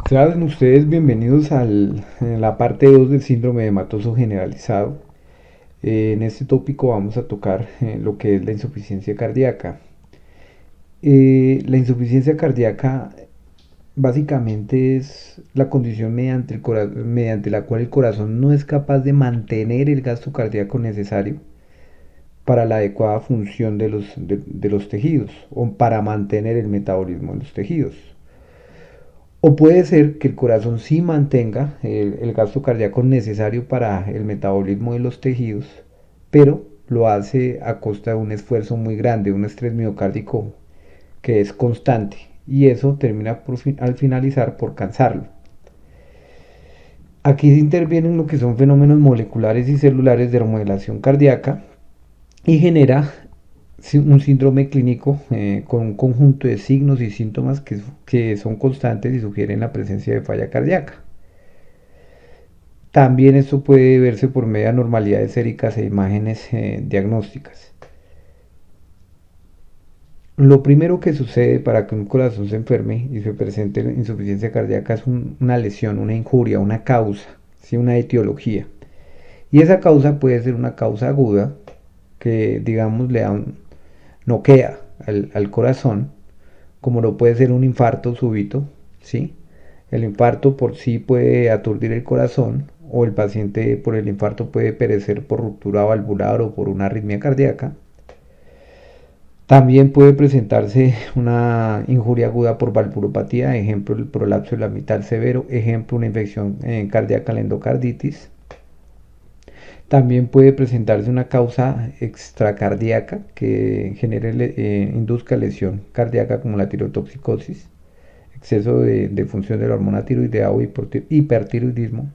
Sean ustedes bienvenidos en la parte 2 del síndrome de hematoso generalizado. En este tópico vamos a tocar lo que es la insuficiencia cardíaca. La insuficiencia cardíaca básicamente es la condición mediante la cual el corazón no es capaz de mantener el gasto cardíaco necesario para la adecuada función de los tejidos o para mantener el metabolismo de los tejidos. O puede ser que el corazón sí mantenga el gasto cardíaco necesario para el metabolismo de los tejidos, pero lo hace a costa de un esfuerzo muy grande, un estrés miocárdico que es constante, y eso termina al finalizar por cansarlo. Aquí se intervienen lo que son fenómenos moleculares y celulares de remodelación cardíaca y genera un síndrome clínico con un conjunto de signos y síntomas que son constantes y sugieren la presencia de falla cardíaca. También esto puede verse por medio de anormalidades séricas e imágenes diagnósticas. Lo primero que sucede para que un corazón se enferme y se presente insuficiencia cardíaca es una lesión, una injuria, una causa, ¿sí? Una etiología. Y esa causa puede ser una causa aguda que, digamos, le da noquea al corazón, como lo puede ser un infarto súbito, ¿sí? El infarto por sí puede aturdir el corazón, o el paciente por el infarto puede perecer por ruptura valvular o por una arritmia cardíaca. También puede presentarse una injuria aguda por valvulopatía, ejemplo el prolapso de la mitad severo, ejemplo una infección cardíaca, la endocarditis. También puede presentarse una causa extracardíaca que induzca lesión cardíaca como la tirotoxicosis, exceso de función de la hormona tiroidea o hipertiroidismo.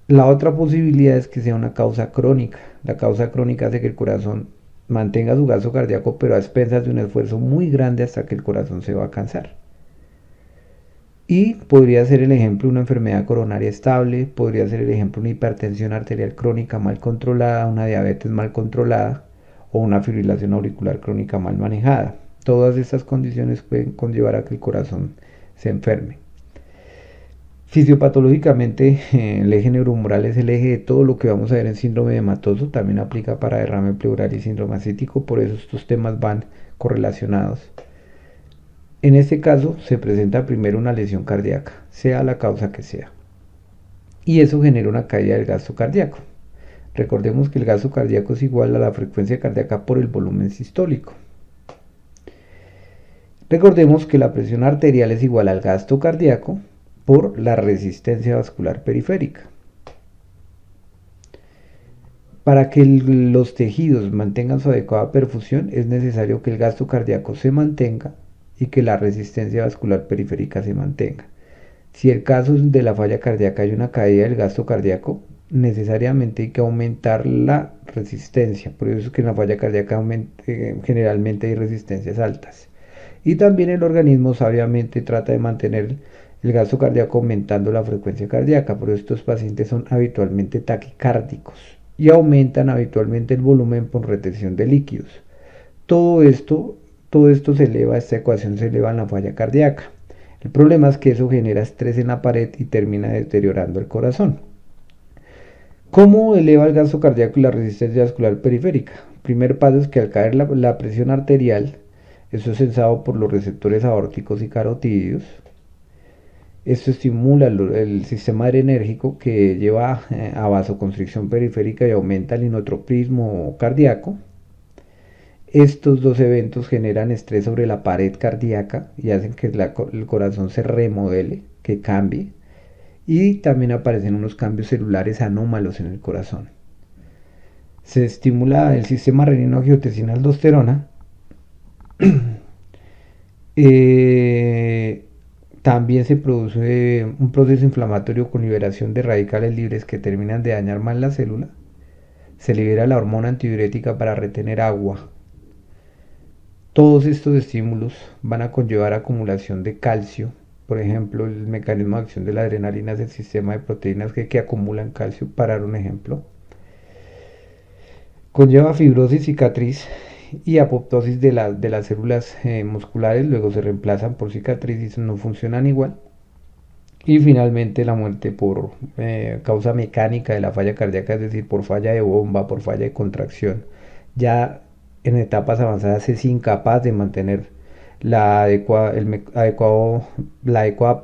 La otra posibilidad es que sea una causa crónica. La causa crónica hace que el corazón mantenga su gasto cardíaco, pero a expensas de un esfuerzo muy grande hasta que el corazón se va a cansar. Y podría ser el ejemplo una enfermedad coronaria estable, podría ser el ejemplo una hipertensión arterial crónica mal controlada, una diabetes mal controlada o una fibrilación auricular crónica mal manejada. Todas estas condiciones pueden conllevar a que el corazón se enferme. Fisiopatológicamente, el eje neurohumoral es el eje de todo lo que vamos a ver en síndrome hematoso, también aplica para derrame pleural y síndrome ascítico, por eso estos temas van correlacionados. En este caso se presenta primero una lesión cardíaca, sea la causa que sea, y eso genera una caída del gasto cardíaco. Recordemos que el gasto cardíaco es igual a la frecuencia cardíaca por el volumen sistólico. Recordemos que la presión arterial es igual al gasto cardíaco por la resistencia vascular periférica. Para que los tejidos mantengan su adecuada perfusión es necesario que el gasto cardíaco se mantenga y que la resistencia vascular periférica se mantenga. Si el caso de la falla cardíaca hay una caída del gasto cardíaco, necesariamente hay que aumentar la resistencia. Por eso es que en la falla cardíaca generalmente hay resistencias altas. Y también el organismo sabiamente trata de mantener el gasto cardíaco aumentando la frecuencia cardíaca. Por eso estos pacientes son habitualmente taquicárdicos y aumentan habitualmente el volumen por retención de líquidos. Todo esto se eleva, esta ecuación se eleva en la falla cardíaca. El problema es que eso genera estrés en la pared y termina deteriorando el corazón. ¿Cómo eleva el gasto cardíaco y la resistencia vascular periférica? El primer paso es que al caer la presión arterial, eso es sensado por los receptores aórticos y carotídeos. Esto estimula el sistema adrenérgico que lleva a vasoconstricción periférica y aumenta el inotropismo cardíaco. Estos dos eventos generan estrés sobre la pared cardíaca y hacen que el corazón se remodele, que cambie, y también aparecen unos cambios celulares anómalos en el corazón. Se estimula el sistema renina-angiotensina-aldosterona. También se produce un proceso inflamatorio con liberación de radicales libres que terminan de dañar más la célula. Se libera la hormona antidiurética para retener agua. Todos estos estímulos van a conllevar acumulación de calcio. Por ejemplo, el mecanismo de acción de la adrenalina es el sistema de proteínas que acumulan calcio, para dar un ejemplo. Conlleva fibrosis, cicatriz y apoptosis de las células musculares, luego se reemplazan por cicatrices, no funcionan igual. Y finalmente la muerte por causa mecánica de la falla cardíaca, es decir, por falla de bomba, por falla de contracción. Ya en etapas avanzadas es incapaz de mantener la adecuada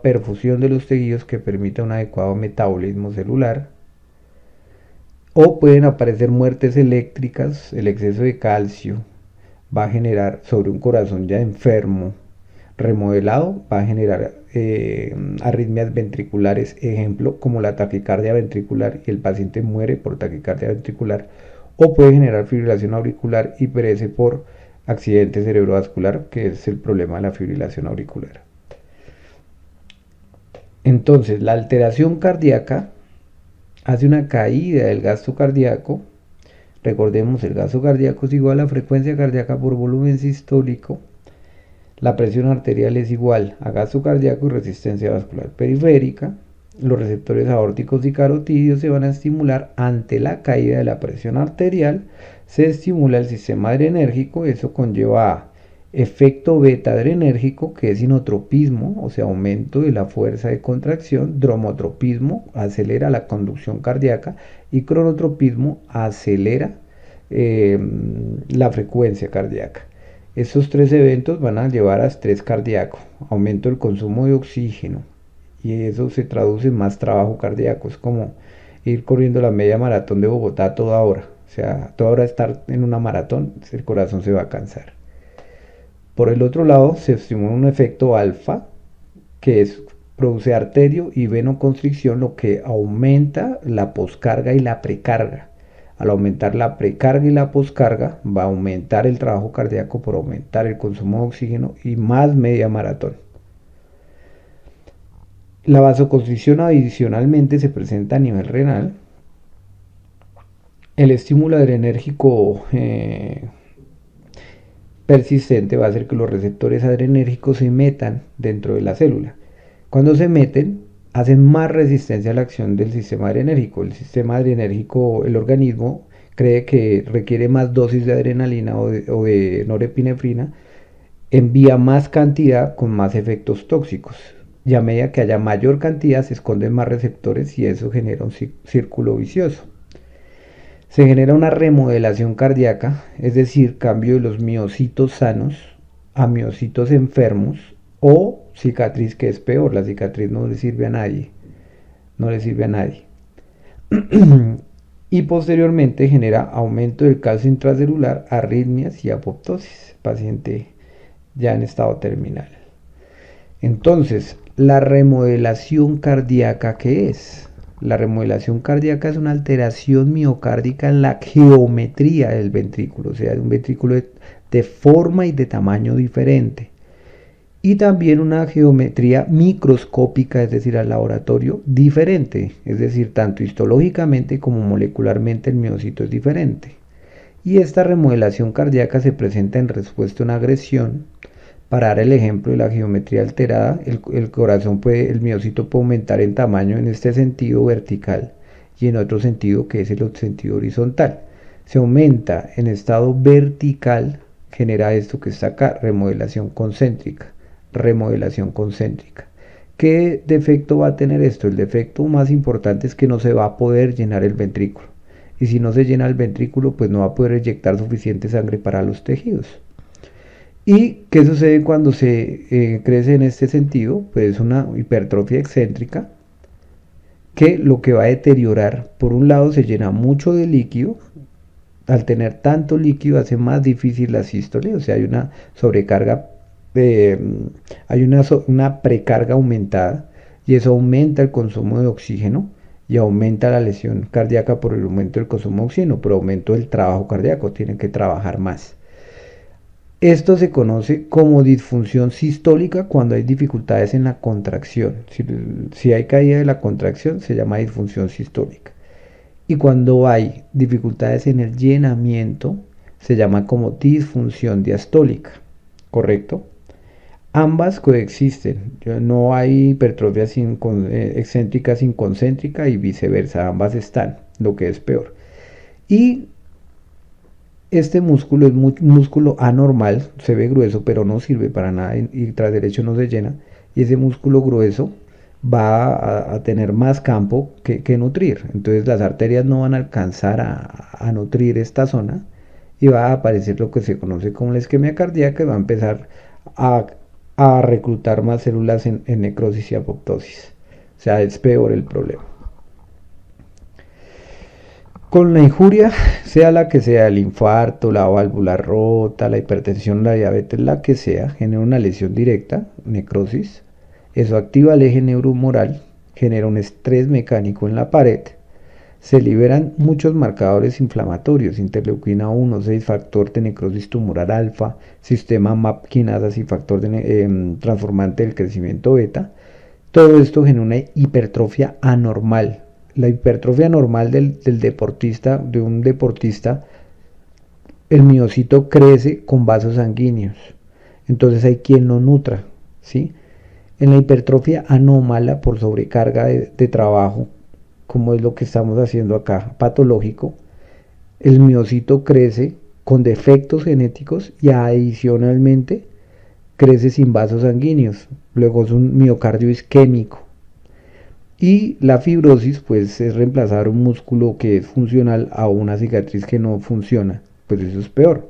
perfusión de los tejidos que permita un adecuado metabolismo celular. O pueden aparecer muertes eléctricas, el exceso de calcio va a generar sobre un corazón ya enfermo, remodelado, va a generar arritmias ventriculares, ejemplo como la taquicardia ventricular, y el paciente muere por taquicardia ventricular, o puede generar fibrilación auricular y perece por accidente cerebrovascular, que es el problema de la fibrilación auricular. Entonces, la alteración cardíaca hace una caída del gasto cardíaco. Recordemos, el gasto cardíaco es igual a frecuencia cardíaca por volumen sistólico. La presión arterial es igual a gasto cardíaco y resistencia vascular periférica. Los receptores aórticos y carotídeos se van a estimular ante la caída de la presión arterial. Se estimula el sistema adrenérgico, eso conlleva a efecto beta adrenérgico, que es inotropismo, o sea, aumento de la fuerza de contracción. Dromotropismo acelera la conducción cardíaca y cronotropismo acelera la frecuencia cardíaca. Estos tres eventos van a llevar a estrés cardíaco, aumento del consumo de oxígeno, y eso se traduce en más trabajo cardíaco. Es como ir corriendo la media maratón de Bogotá a toda hora. O sea, a toda hora estar en una maratón, el corazón se va a cansar. Por el otro lado, se estimula un efecto alfa, que produce arterio y venoconstricción, lo que aumenta la poscarga y la precarga. Al aumentar la precarga y la poscarga, va a aumentar el trabajo cardíaco por aumentar el consumo de oxígeno y más media maratón. La vasoconstricción adicionalmente se presenta a nivel renal. El estímulo adrenérgico persistente va a hacer que los receptores adrenérgicos se metan dentro de la célula. Cuando se meten, hacen más resistencia a la acción del sistema adrenérgico. El sistema adrenérgico, el organismo cree que requiere más dosis de adrenalina o de norepinefrina, envía más cantidad con más efectos tóxicos. Y a medida que haya mayor cantidad, se esconden más receptores y eso genera un círculo vicioso. Se genera una remodelación cardíaca, es decir, cambio de los miocitos sanos a miocitos enfermos, o cicatriz, que es peor. La cicatriz no le sirve a nadie, no le sirve a nadie. Y posteriormente genera aumento del calcio intracelular, arritmias y apoptosis, paciente ya en estado terminal. Entonces, la remodelación cardíaca, ¿qué es? La remodelación cardíaca es una alteración miocárdica en la geometría del ventrículo, o sea, de un ventrículo de forma y de tamaño diferente. Y también una geometría microscópica, es decir, al laboratorio, diferente, es decir, tanto histológicamente como molecularmente el miocito es diferente. Y esta remodelación cardíaca se presenta en respuesta a una agresión. Para dar el ejemplo de la geometría alterada, el corazón el miocito puede aumentar en tamaño en este sentido vertical y en otro sentido, que es el sentido horizontal. Se aumenta en estado vertical, genera esto que está acá, remodelación concéntrica. Remodelación concéntrica. ¿Qué defecto va a tener esto? El defecto más importante es que no se va a poder llenar el ventrículo. Y si no se llena el ventrículo, pues no va a poder inyectar suficiente sangre para los tejidos. ¿Y qué sucede cuando se crece en este sentido? Pues una hipertrofia excéntrica, que lo que va a deteriorar, por un lado se llena mucho de líquido. Al tener tanto líquido hace más difícil la sístole, o sea, hay una sobrecarga, hay una precarga aumentada, y eso aumenta el consumo de oxígeno y aumenta la lesión cardíaca por el aumento del consumo de oxígeno, por aumento del trabajo cardíaco, tienen que trabajar más. Esto se conoce como disfunción sistólica cuando hay dificultades en la contracción. Si hay caída de la contracción, se llama disfunción sistólica. Y cuando hay dificultades en el llenamiento, se llama como disfunción diastólica. ¿Correcto? Ambas coexisten. No hay hipertrofia excéntrica sin concéntrica y viceversa. Ambas están, lo que es peor. Y Este músculo es un músculo anormal, se ve grueso, pero no sirve para nada y tras derecho no se llena. Y ese músculo grueso va a tener más campo que nutrir. Entonces las arterias no van a alcanzar a nutrir esta zona y va a aparecer lo que se conoce como la isquemia cardíaca y va a empezar a, a reclutar más células en necrosis y apoptosis. O sea, es peor el problema. Con la injuria, sea la que sea, el infarto, la válvula rota, la hipertensión, la diabetes, la que sea, genera una lesión directa, necrosis. Eso activa el eje neurohumoral, genera un estrés mecánico en la pared. Se liberan muchos marcadores inflamatorios, interleuquina 1, 6, factor de necrosis tumoral alfa, sistema MAP quinasas y factor transformante del crecimiento beta. Todo esto genera una hipertrofia anormal. La hipertrofia normal del deportista, de un deportista, el miocito crece con vasos sanguíneos. Entonces hay quien lo nutra, ¿sí? En la hipertrofia anómala por sobrecarga de trabajo, como es lo que estamos haciendo acá, patológico, el miocito crece con defectos genéticos y adicionalmente crece sin vasos sanguíneos. Luego es un miocardio isquémico. Y la fibrosis pues es reemplazar un músculo que es funcional a una cicatriz que no funciona, pues eso es peor.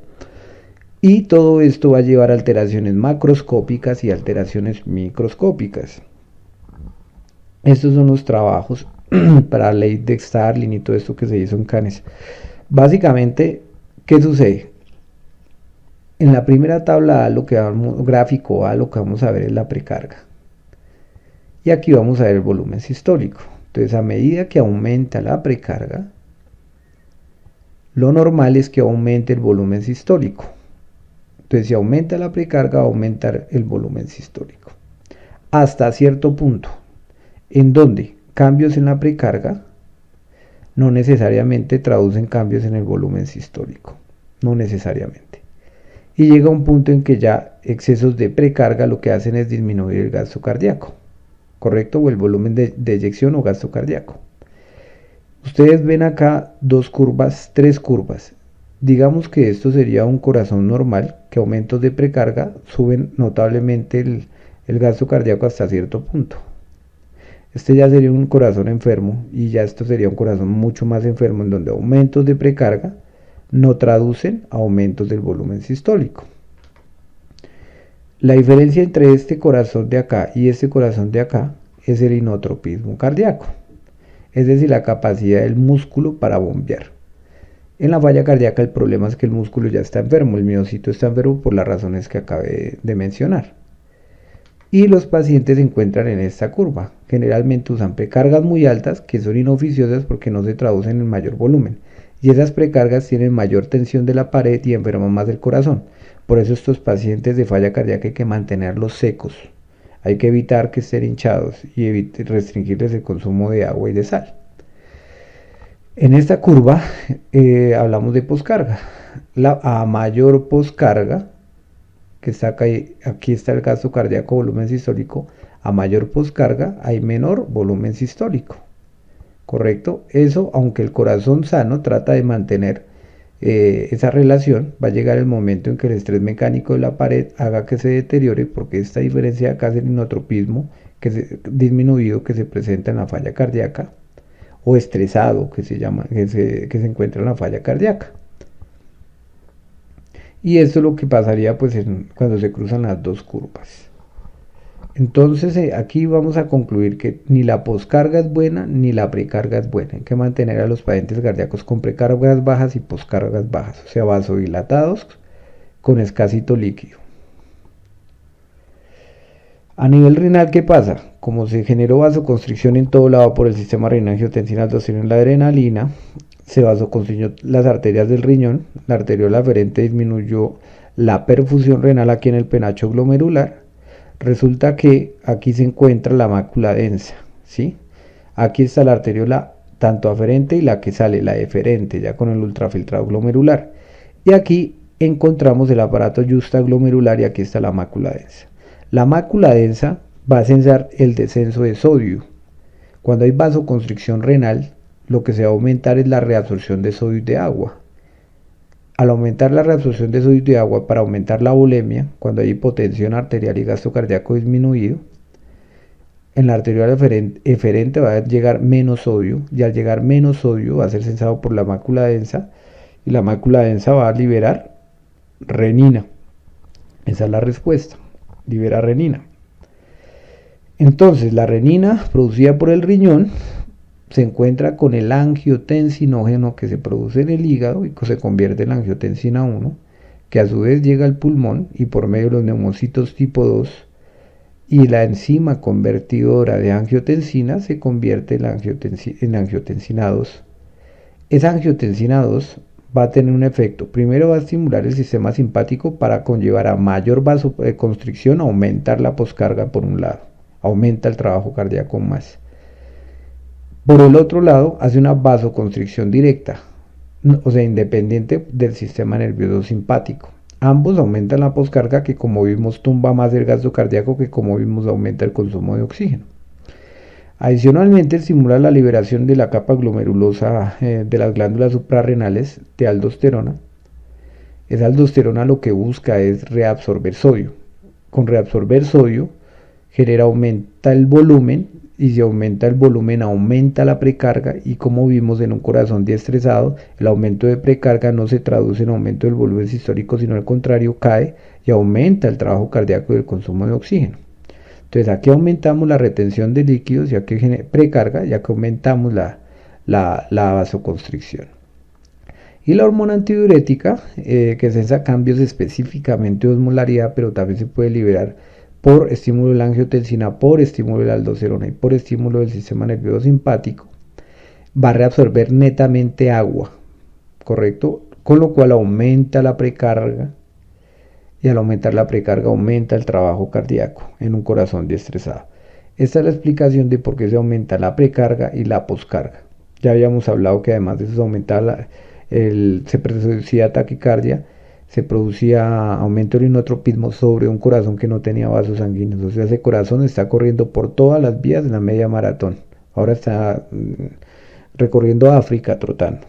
Y todo esto va a llevar a alteraciones macroscópicas y alteraciones microscópicas. Estos son los trabajos para la ley de Starling y todo esto que se hizo en Cannes. Básicamente, ¿qué sucede? En la primera tabla A, gráfico A, lo que vamos a ver es la precarga. Y aquí vamos a ver el volumen sistólico. Entonces, a medida que aumenta la precarga, lo normal es que aumente el volumen sistólico. Entonces, si aumenta la precarga, va a aumentar el volumen sistólico. Hasta cierto punto, en donde cambios en la precarga no necesariamente traducen cambios en el volumen sistólico. No necesariamente. Y llega un punto en que ya excesos de precarga lo que hacen es disminuir el gasto cardíaco. ¿Correcto? O el volumen de eyección o gasto cardíaco. Ustedes ven acá tres curvas. Digamos que esto sería un corazón normal, que aumentos de precarga suben notablemente el gasto cardíaco hasta cierto punto. Este ya sería un corazón enfermo y ya esto sería un corazón mucho más enfermo en donde aumentos de precarga no traducen a aumentos del volumen sistólico. La diferencia entre este corazón de acá y este corazón de acá es el inotropismo cardíaco, es decir, la capacidad del músculo para bombear. En la falla cardíaca el problema es que el músculo ya está enfermo, el miocito está enfermo por las razones que acabé de mencionar. Y los pacientes se encuentran en esta curva. Generalmente usan precargas muy altas que son inoficiosas porque no se traducen en mayor volumen. Y esas precargas tienen mayor tensión de la pared y enferman más el corazón. Por eso estos pacientes de falla cardíaca hay que mantenerlos secos. Hay que evitar que estén hinchados y restringirles el consumo de agua y de sal. En esta curva hablamos de poscarga. A mayor poscarga, que está acá, aquí está el gasto cardíaco, volumen sistólico, a mayor poscarga hay menor volumen sistólico. ¿Correcto? Eso, aunque el corazón sano trata de mantener esa relación, va a llegar el momento en que el estrés mecánico de la pared haga que se deteriore, porque esta diferencia acá es el inotropismo disminuido que se presenta en la falla cardíaca, o estresado que se llama, que se encuentra en la falla cardíaca. Y esto es lo que pasaría pues cuando se cruzan las dos curvas. Entonces aquí vamos a concluir que ni la poscarga es buena ni la precarga es buena. Hay que mantener a los pacientes cardíacos con precargas bajas y poscargas bajas, o sea, vasodilatados con escasito líquido. A nivel renal, ¿qué pasa? Como se generó vasoconstricción en todo lado por el sistema renal, angiotensina, aldosterona y la adrenalina, se vasoconstricció las arterias del riñón, la arteriola aferente disminuyó la perfusión renal aquí en el penacho glomerular. Resulta que aquí se encuentra la mácula densa, ¿sí? Aquí está la arteriola tanto aferente y la que sale, la eferente, ya con el ultrafiltrado glomerular. Y aquí encontramos el aparato justaglomerular y aquí está la mácula densa. La mácula densa va a censar el descenso de sodio. Cuando hay vasoconstricción renal, lo que se va a aumentar es la reabsorción de sodio y de agua. Al aumentar la reabsorción de sodio y de agua para aumentar la volemia, cuando hay hipotensión arterial y gasto cardíaco disminuido, en la arterial eferente va a llegar menos sodio, y al llegar menos sodio va a ser sensado por la mácula densa, y la mácula densa va a liberar renina. Esa es la respuesta, libera renina. Entonces la renina producida por el riñón se encuentra con el angiotensinógeno que se produce en el hígado y se convierte en angiotensina 1, que a su vez llega al pulmón y por medio de los neumocitos tipo 2 y la enzima convertidora de angiotensina se convierte en angiotensina 2. Esa angiotensina 2 va a tener un efecto. Primero va a estimular el sistema simpático para conllevar a mayor vasoconstricción, aumentar la poscarga por un lado, aumenta el trabajo cardíaco más. Por el otro lado, hace una vasoconstricción directa, o sea, independiente del sistema nervioso simpático. Ambos aumentan la poscarga que, como vimos, tumba más el gasto cardíaco que, como vimos, aumenta el consumo de oxígeno. Adicionalmente, estimula la liberación de la capa glomerulosa de las glándulas suprarrenales de aldosterona. Esa aldosterona lo que busca es reabsorber sodio. Con reabsorber sodio aumenta el volumen, y si aumenta el volumen aumenta la precarga, y como vimos en un corazón diestresado, el aumento de precarga no se traduce en aumento del volumen sistólico, sino al contrario, cae y aumenta el trabajo cardíaco y el consumo de oxígeno. Entonces aquí aumentamos la retención de líquidos, ya que precarga, ya que aumentamos la vasoconstricción. Y la hormona antidiurética, que sensa cambios específicamente de osmolaridad, pero también se puede liberar por estímulo de la angiotensina, por estímulo de la aldosterona y por estímulo del sistema nervioso simpático, va a reabsorber netamente agua, ¿correcto? Con lo cual aumenta la precarga, y al aumentar la precarga aumenta el trabajo cardíaco en un corazón diestresado. Esta es la explicación de por qué se aumenta la precarga y la poscarga. Ya habíamos hablado que además de eso se producía taquicardia, se producía aumento del inotropismo sobre un corazón que no tenía vasos sanguíneos. O sea, ese corazón está corriendo por todas las vías de la media maratón. Ahora está recorriendo África trotando.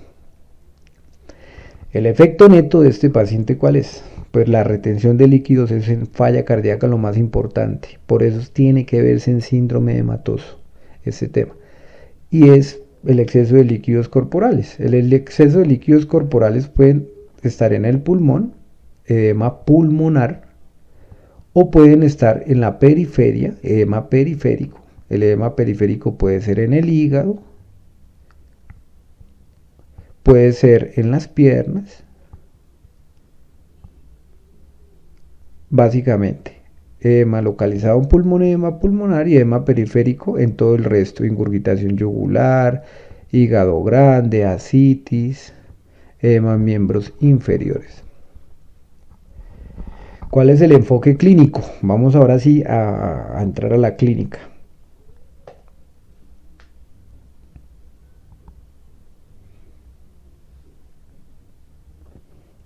El efecto neto de este paciente, ¿cuál es? Pues la retención de líquidos es en falla cardíaca lo más importante. Por eso tiene que verse en síndrome hematoso este tema. Y es el exceso de líquidos corporales. El exceso de líquidos corporales pueden estar en el pulmón, edema pulmonar, o pueden estar en la periferia, edema periférico. El edema periférico puede ser en el hígado, puede ser en las piernas, básicamente. Edema localizado en pulmón, edema pulmonar, y edema periférico en todo el resto, ingurgitación yugular, hígado grande, ascitis, edema en miembros inferiores. ¿Cuál es el enfoque clínico? Vamos ahora sí a entrar a la clínica.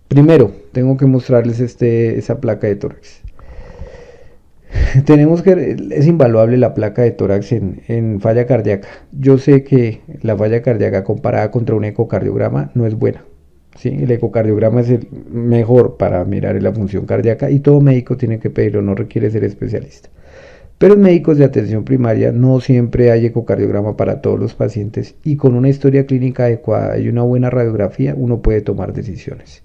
Primero, tengo que mostrarles esa placa de tórax. Es invaluable la placa de tórax en falla cardíaca. Yo sé que la falla cardíaca comparada contra un ecocardiograma no es buena. ¿Sí? El ecocardiograma es el mejor para mirar la función cardíaca y todo médico tiene que pedirlo, no requiere ser especialista. Pero en médicos de atención primaria no siempre hay ecocardiograma para todos los pacientes, y con una historia clínica adecuada y una buena radiografía uno puede tomar decisiones.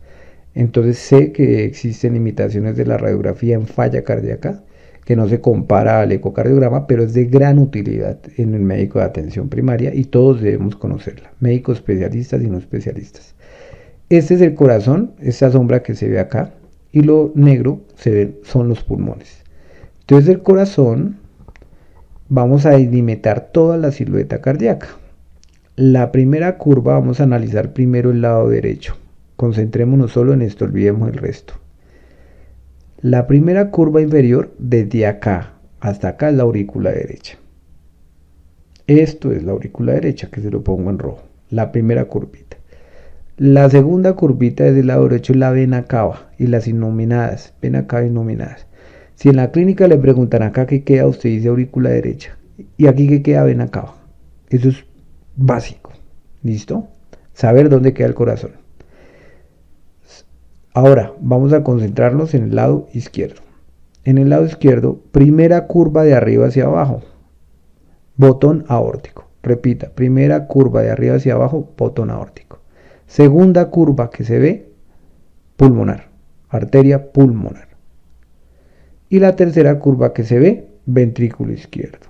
Entonces sé que existen limitaciones de la radiografía en falla cardíaca que no se compara al ecocardiograma, pero es de gran utilidad en el médico de atención primaria y todos debemos conocerla, médicos especialistas y no especialistas. Este es el corazón, esta sombra que se ve acá, y lo negro son los pulmones. Entonces el corazón, vamos a delimitar toda la silueta cardíaca. La primera curva vamos a analizar primero el lado derecho. Concentrémonos solo en esto, olvidemos el resto. La primera curva inferior, desde acá hasta acá, es la aurícula derecha. Esto es la aurícula derecha, que se lo pongo en rojo. La primera curvita. La segunda curvita desde el lado derecho es la vena cava y las innominadas, vena cava innominadas. Si en la clínica le preguntan acá qué queda, usted dice aurícula derecha. Y aquí qué queda, vena cava. Eso es básico. ¿Listo? Saber dónde queda el corazón. Ahora vamos a concentrarnos en el lado izquierdo. En el lado izquierdo, primera curva de arriba hacia abajo, botón aórtico. Repita, primera curva de arriba hacia abajo, botón aórtico. Segunda curva que se ve, pulmonar, arteria pulmonar. Y la tercera curva que se ve, ventrículo izquierdo.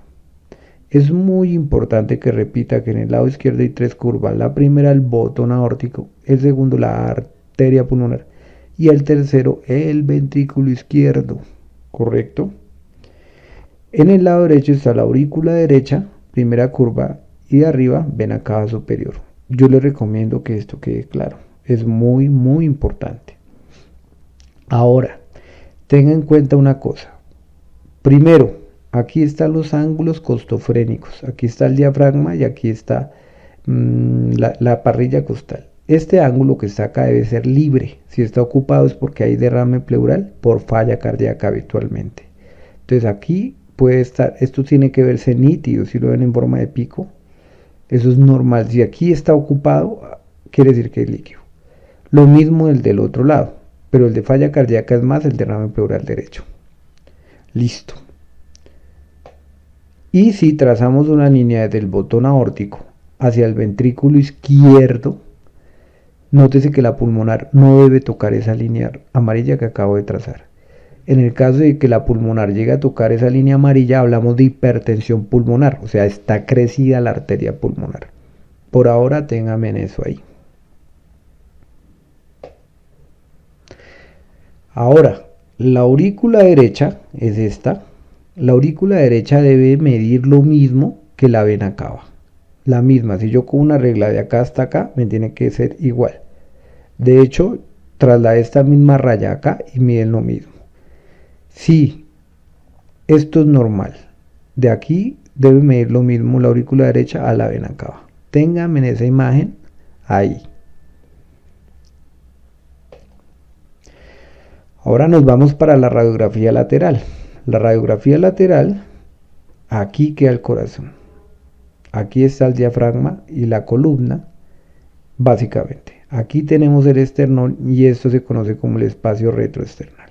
Es muy importante que repita que en el lado izquierdo hay 3 curvas. La primera el botón aórtico, el segundo la arteria pulmonar y el tercero el ventrículo izquierdo. ¿Correcto? En el lado derecho está la aurícula derecha, primera curva, y de arriba vena cava superior. Yo les recomiendo que esto quede claro. Es muy, muy importante. Ahora, tenga en cuenta una cosa. Primero, aquí están los ángulos costofrénicos. Aquí está el diafragma y aquí está la parrilla costal. Este ángulo que está acá debe ser libre. Si está ocupado es porque hay derrame pleural por falla cardíaca habitualmente. Entonces aquí puede estar, esto tiene que verse nítido, si lo ven en forma de pico. Eso es normal. Si aquí está ocupado, quiere decir que es líquido. Lo mismo el del otro lado, pero el de falla cardíaca es más el derrame pleural derecho. Listo. Y si trazamos una línea desde el botón aórtico hacia el ventrículo izquierdo, nótese que la pulmonar no debe tocar esa línea amarilla que acabo de trazar. En el caso de que la pulmonar llegue a tocar esa línea amarilla, hablamos de hipertensión pulmonar, o sea, está crecida la arteria pulmonar. Por ahora, téngame en eso ahí. Ahora, la aurícula derecha es esta. La aurícula derecha debe medir lo mismo que la vena cava. La misma, si yo con una regla de acá hasta acá, me tiene que ser igual. De hecho, trasladé esta misma raya acá y miden lo mismo. Si esto es normal, de aquí debe medir lo mismo la aurícula derecha a la vena cava. Ténganme en esa imagen ahí. Ahora nos vamos para la radiografía lateral. La radiografía lateral, aquí queda el corazón. Aquí está el diafragma y la columna, básicamente. Aquí tenemos el esternón y esto se conoce como el espacio retroesternal.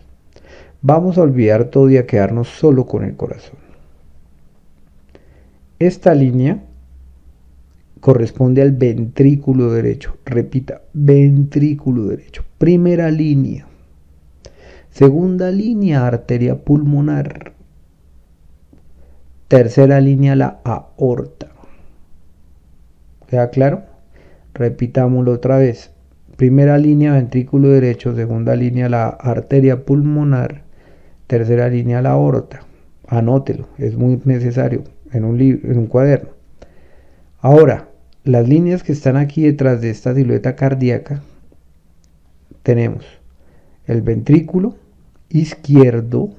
Vamos a olvidar todo y a quedarnos solo con el corazón. Esta línea corresponde al ventrículo derecho. Repita, ventrículo derecho. Primera línea. Segunda línea, arteria pulmonar. Tercera línea, la aorta. ¿Queda claro? Repitámoslo otra vez. Primera línea, ventrículo derecho. Segunda línea, la arteria pulmonar. Tercera línea, la aorta. Anótelo, es muy necesario en un cuaderno. Ahora, las líneas que están aquí detrás de esta silueta cardíaca, tenemos el ventrículo izquierdo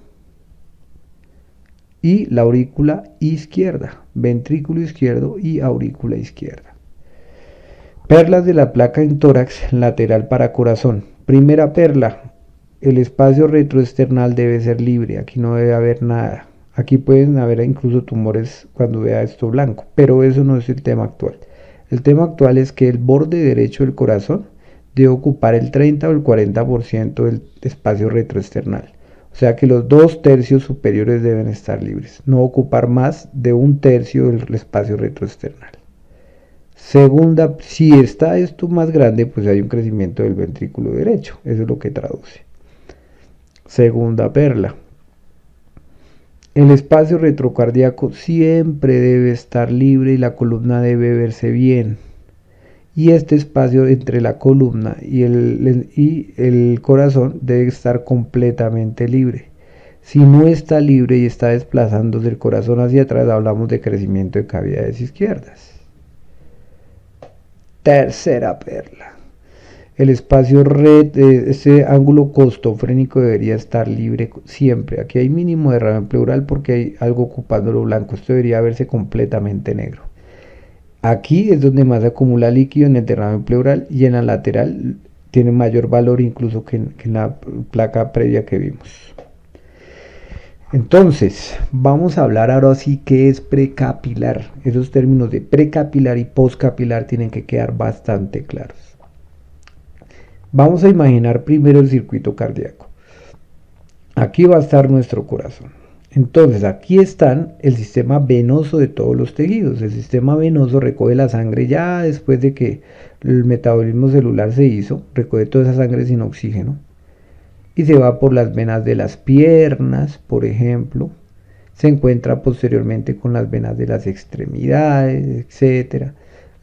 y la aurícula izquierda. Ventrículo izquierdo y aurícula izquierda. Perlas de la placa en tórax lateral para corazón. Primera perla. El espacio retroesternal debe ser libre, aquí no debe haber nada. Aquí pueden haber incluso tumores cuando vea esto blanco, pero eso no es el tema actual. El tema actual es que el borde derecho del corazón debe ocupar el 30 o el 40% del espacio retroesternal. O sea que los 2/3 superiores deben estar libres, no ocupar más de 1/3 del espacio retroesternal. Segunda, si está esto más grande, pues hay un crecimiento del ventrículo derecho, eso es lo que traduce. Segunda perla. El espacio retrocardíaco siempre debe estar libre y la columna debe verse bien. Y este espacio entre la columna y el corazón debe estar completamente libre. Si no está libre y está desplazándose el corazón hacia atrás, hablamos de crecimiento de cavidades izquierdas. Tercera perla. El espacio ese ángulo costofrénico debería estar libre siempre. Aquí hay mínimo derrame pleural porque hay algo ocupando lo blanco. Esto debería verse completamente negro. Aquí es donde más acumula líquido en el derrame pleural y en la lateral tiene mayor valor incluso que en la placa previa que vimos. Entonces, vamos a hablar ahora sí qué es precapilar. Esos términos de precapilar y postcapilar tienen que quedar bastante claros. Vamos a imaginar primero el circuito cardíaco. Aquí va a estar nuestro corazón. Entonces aquí están el sistema venoso de todos los tejidos. El sistema venoso recoge la sangre ya después de que el metabolismo celular se hizo, recoge toda esa sangre sin oxígeno y se va por las venas de las piernas, por ejemplo. Se encuentra posteriormente con las venas de las extremidades, etc.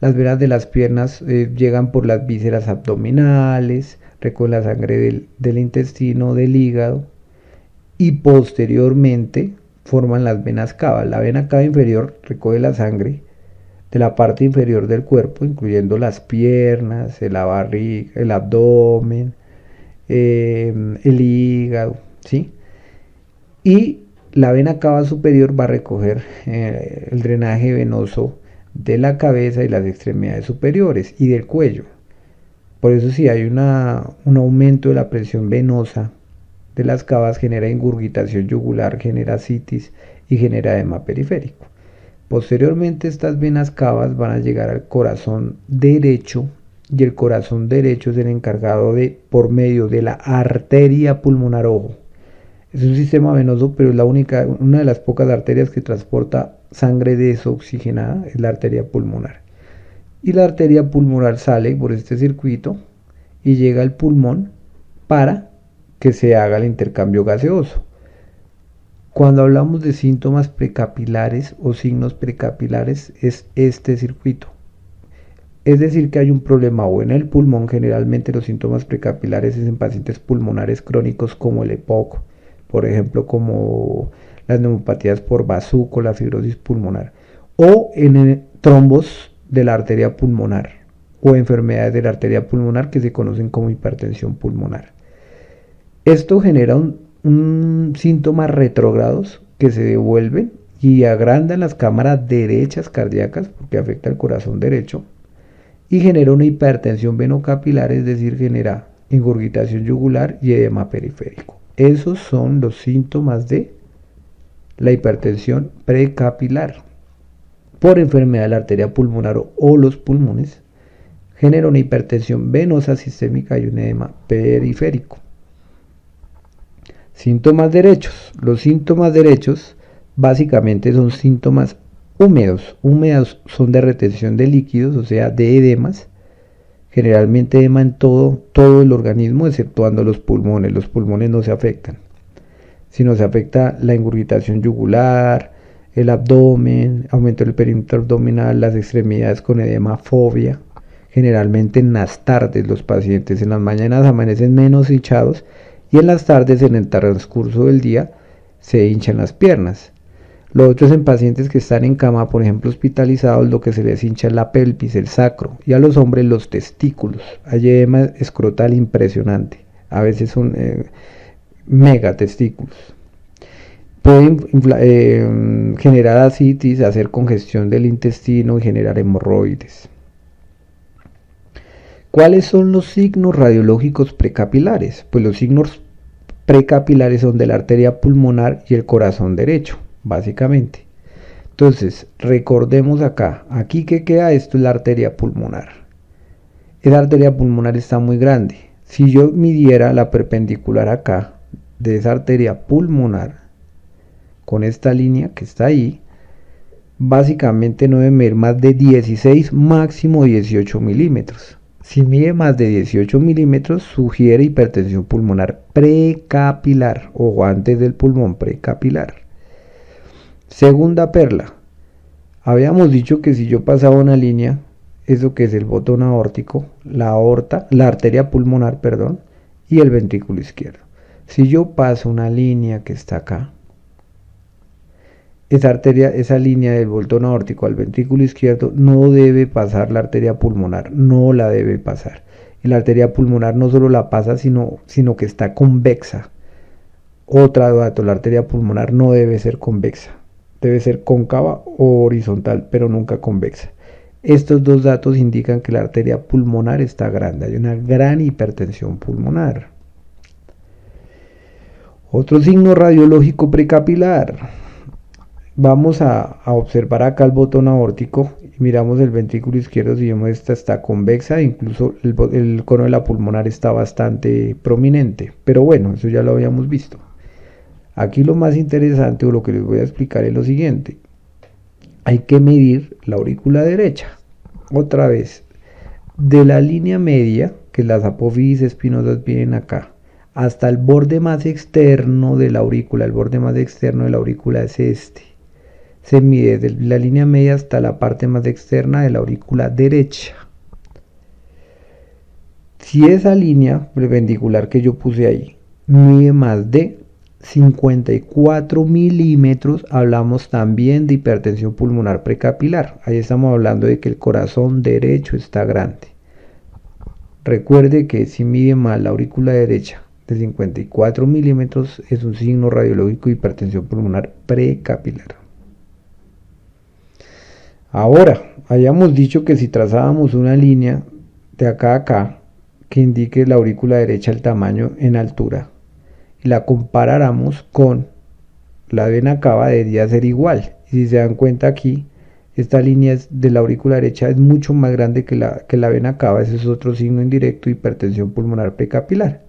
Las venas de las piernas llegan por las vísceras abdominales, recogen la sangre del intestino, del hígado, y posteriormente forman las venas cava. La vena cava inferior recoge la sangre de la parte inferior del cuerpo, incluyendo las piernas, la barriga, el abdomen, el hígado, ¿sí? Y la vena cava superior va a recoger el drenaje venoso de la cabeza y las extremidades superiores y del cuello. Por eso si hay un aumento de la presión venosa de las cavas, genera ingurgitación yugular, genera citis y genera edema periférico. Posteriormente estas venas cavas van a llegar al corazón derecho, y el corazón derecho es el encargado de, por medio de la arteria pulmonar, ojo, es un sistema venoso, pero es una de las pocas arterias que transporta sangre desoxigenada, es la arteria pulmonar. Y la arteria pulmonar sale por este circuito y llega al pulmón para que se haga el intercambio gaseoso. Cuando hablamos de síntomas precapilares o signos precapilares, es este circuito. Es decir, que hay un problema o en el pulmón. Generalmente los síntomas precapilares es en pacientes pulmonares crónicos como el EPOC, por ejemplo, como las neumopatías por bazuco, la fibrosis pulmonar, o en trombos de la arteria pulmonar o enfermedades de la arteria pulmonar que se conocen como hipertensión pulmonar. Esto genera síntomas retrógrados que se devuelven y agrandan las cámaras derechas cardíacas porque afecta al corazón derecho y genera una hipertensión venocapilar, es decir, genera ingurgitación yugular y edema periférico. Esos son los síntomas de la hipertensión precapilar. Por enfermedad de la arteria pulmonar o los pulmones, genera una hipertensión venosa sistémica y un edema periférico. Síntomas derechos. Los síntomas derechos básicamente son síntomas húmedos. Húmedos son de retención de líquidos, o sea, de edemas. Generalmente edema en todo el organismo, exceptuando los pulmones. Los pulmones no se afectan, sino se afecta la ingurgitación yugular, el abdomen, aumento del perímetro abdominal, las extremidades con edema, fobia. Generalmente en las tardes los pacientes, en las mañanas amanecen menos hinchados y en las tardes, en el transcurso del día, se hinchan las piernas. Lo otro es en pacientes que están en cama, por ejemplo hospitalizados, lo que se les hincha es la pelvis, el sacro, y a los hombres los testículos. Hay edema escrotal impresionante, a veces son mega testículos. Pueden generar ascitis, hacer congestión del intestino y generar hemorroides. ¿Cuáles son los signos radiológicos precapilares? Pues los signos precapilares son de la arteria pulmonar y el corazón derecho, básicamente. Entonces, recordemos acá, aquí que queda esto es la arteria pulmonar. Esa arteria pulmonar está muy grande. Si yo midiera la perpendicular acá de esa arteria pulmonar con esta línea que está ahí, básicamente no debe medir más de 16, máximo 18 milímetros. Si mide más de 18 milímetros, sugiere hipertensión pulmonar precapilar, o antes del pulmón, precapilar. Segunda perla. Habíamos dicho que si yo pasaba una línea, eso que es el botón aórtico, la aorta, la arteria pulmonar, perdón, y el ventrículo izquierdo. Si yo paso una línea que está acá, esa línea del botón aórtico al ventrículo izquierdo no debe pasar la arteria pulmonar, no la debe pasar. Y la arteria pulmonar no solo la pasa, sino que está convexa. Otro dato, la arteria pulmonar no debe ser convexa, debe ser cóncava o horizontal, pero nunca convexa. Estos dos datos indican que la arteria pulmonar está grande, hay una gran hipertensión pulmonar. Otro signo radiológico precapilar. Vamos a observar acá el botón aórtico y miramos el ventrículo izquierdo, si vemos esta está convexa, incluso el cono de la pulmonar está bastante prominente, pero bueno, eso ya lo habíamos visto. Aquí lo más interesante o lo que les voy a explicar es lo siguiente. Hay que medir la aurícula derecha. Otra vez, de la línea media, que las apófisis espinosas vienen acá, hasta el borde más externo de la aurícula. El borde más externo de la aurícula es este. Se mide desde la línea media hasta la parte más externa de la aurícula derecha. Si esa línea perpendicular que yo puse ahí mide más de 54 milímetros, hablamos también de hipertensión pulmonar precapilar. Ahí estamos hablando de que el corazón derecho está grande. Recuerde que si mide mal la aurícula derecha de 54 milímetros, es un signo radiológico de hipertensión pulmonar precapilar. Ahora, hayamos dicho que si trazábamos una línea de acá a acá que indique la aurícula derecha el tamaño en altura y la comparáramos con la vena cava, debería ser igual. Y si se dan cuenta aquí, esta línea de la aurícula derecha es mucho más grande que la vena cava. Ese es otro signo indirecto de hipertensión pulmonar precapilar.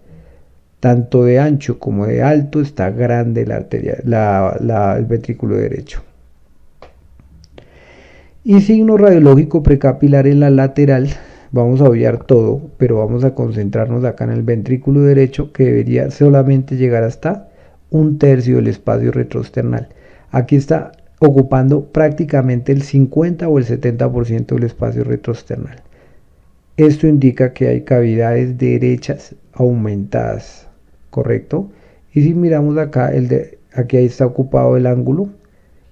Tanto de ancho como de alto está grande la arteria, el ventrículo derecho. Y signo radiológico precapilar en la lateral, vamos a obviar todo, pero vamos a concentrarnos acá en el ventrículo derecho, que debería solamente llegar hasta 1/3 del espacio retroesternal. Aquí está ocupando prácticamente el 50 o el 70% del espacio retroesternal. Esto indica que hay cavidades derechas aumentadas, ¿correcto? Y si miramos acá, aquí ahí está ocupado el ángulo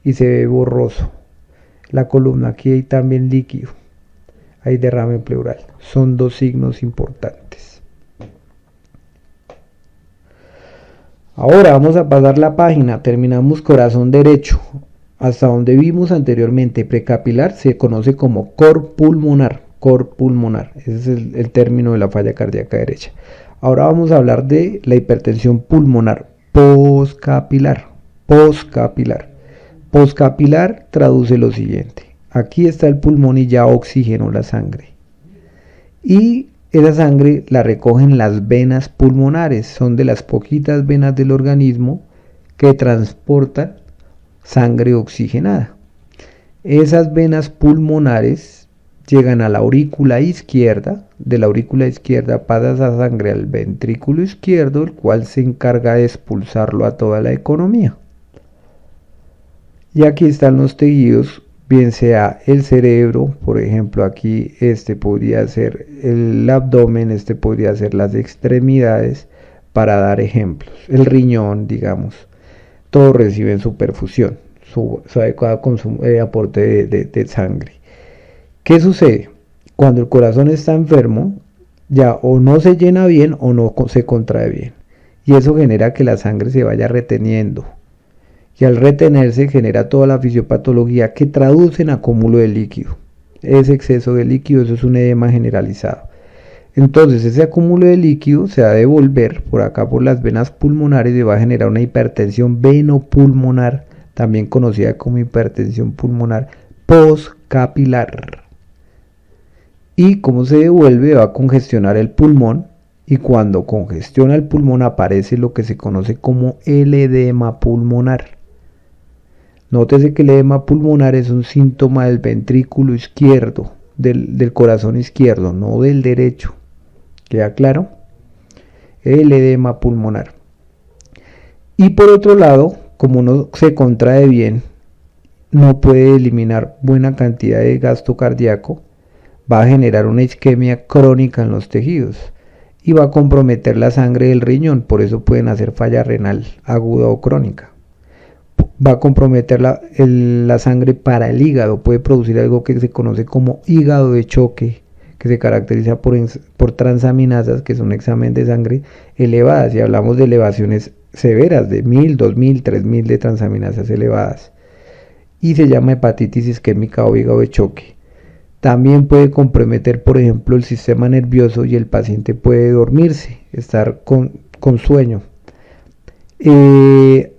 y se ve borroso. La columna, aquí hay también líquido, hay derrame pleural. Son dos signos importantes. Ahora vamos a pasar la página. Terminamos corazón derecho. Hasta donde vimos anteriormente precapilar se conoce como cor pulmonar. Cor pulmonar, ese es el término de la falla cardíaca derecha. Ahora vamos a hablar de la hipertensión pulmonar poscapilar. Poscapilar traduce lo siguiente. Aquí está el pulmón y ya oxigenó la sangre. Y esa sangre la recogen las venas pulmonares. Son de las poquitas venas del organismo que transportan sangre oxigenada. Esas venas pulmonares llegan a la aurícula izquierda. De la aurícula izquierda pasa esa sangre al ventrículo izquierdo, el cual se encarga de expulsarlo a toda la economía. Y aquí están los tejidos, bien sea el cerebro, por ejemplo aquí este podría ser el abdomen, este podría ser las extremidades, para dar ejemplos. El riñón, digamos, todos reciben su perfusión, su adecuado aporte de sangre. ¿Qué sucede? Cuando el corazón está enfermo, ya o no se llena bien o no se contrae bien. Y eso genera que la sangre se vaya reteniendo. Y al retenerse genera toda la fisiopatología que traduce en acúmulo de líquido. Ese exceso de líquido, eso es un edema generalizado. Entonces ese acúmulo de líquido se va a devolver por acá por las venas pulmonares y va a generar una hipertensión venopulmonar, también conocida como hipertensión pulmonar poscapilar. Y como se devuelve, va a congestionar el pulmón, y cuando congestiona el pulmón aparece lo que se conoce como el edema pulmonar. Nótese que el edema pulmonar es un síntoma del ventrículo izquierdo, del corazón izquierdo, no del derecho. ¿Queda claro? El edema pulmonar. Y por otro lado, como no se contrae bien, no puede eliminar buena cantidad de gasto cardíaco, va a generar una isquemia crónica en los tejidos y va a comprometer la sangre del riñón. Por eso pueden hacer falla renal aguda o crónica. Va a comprometer la sangre para el hígado, puede producir algo que se conoce como hígado de choque, que se caracteriza por transaminasas, que es un examen de sangre elevadas, y hablamos de elevaciones severas de 1000, 2000, 3000 de transaminasas elevadas, y se llama hepatitis isquémica o hígado de choque. También puede comprometer, por ejemplo, el sistema nervioso y el paciente puede dormirse, estar con sueño.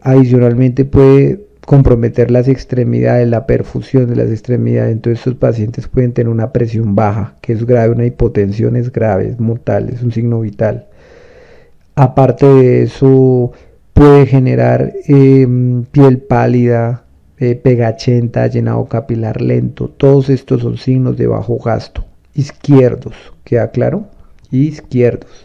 Adicionalmente puede comprometer las extremidades, la perfusión de las extremidades. Entonces estos pacientes pueden tener una presión baja, que es grave, una hipotensión es grave, es mortal, es un signo vital. Aparte de eso, puede generar piel pálida, pegachenta, llenado capilar lento. Todos estos son signos de bajo gasto. Izquierdos, ¿queda claro? Izquierdos.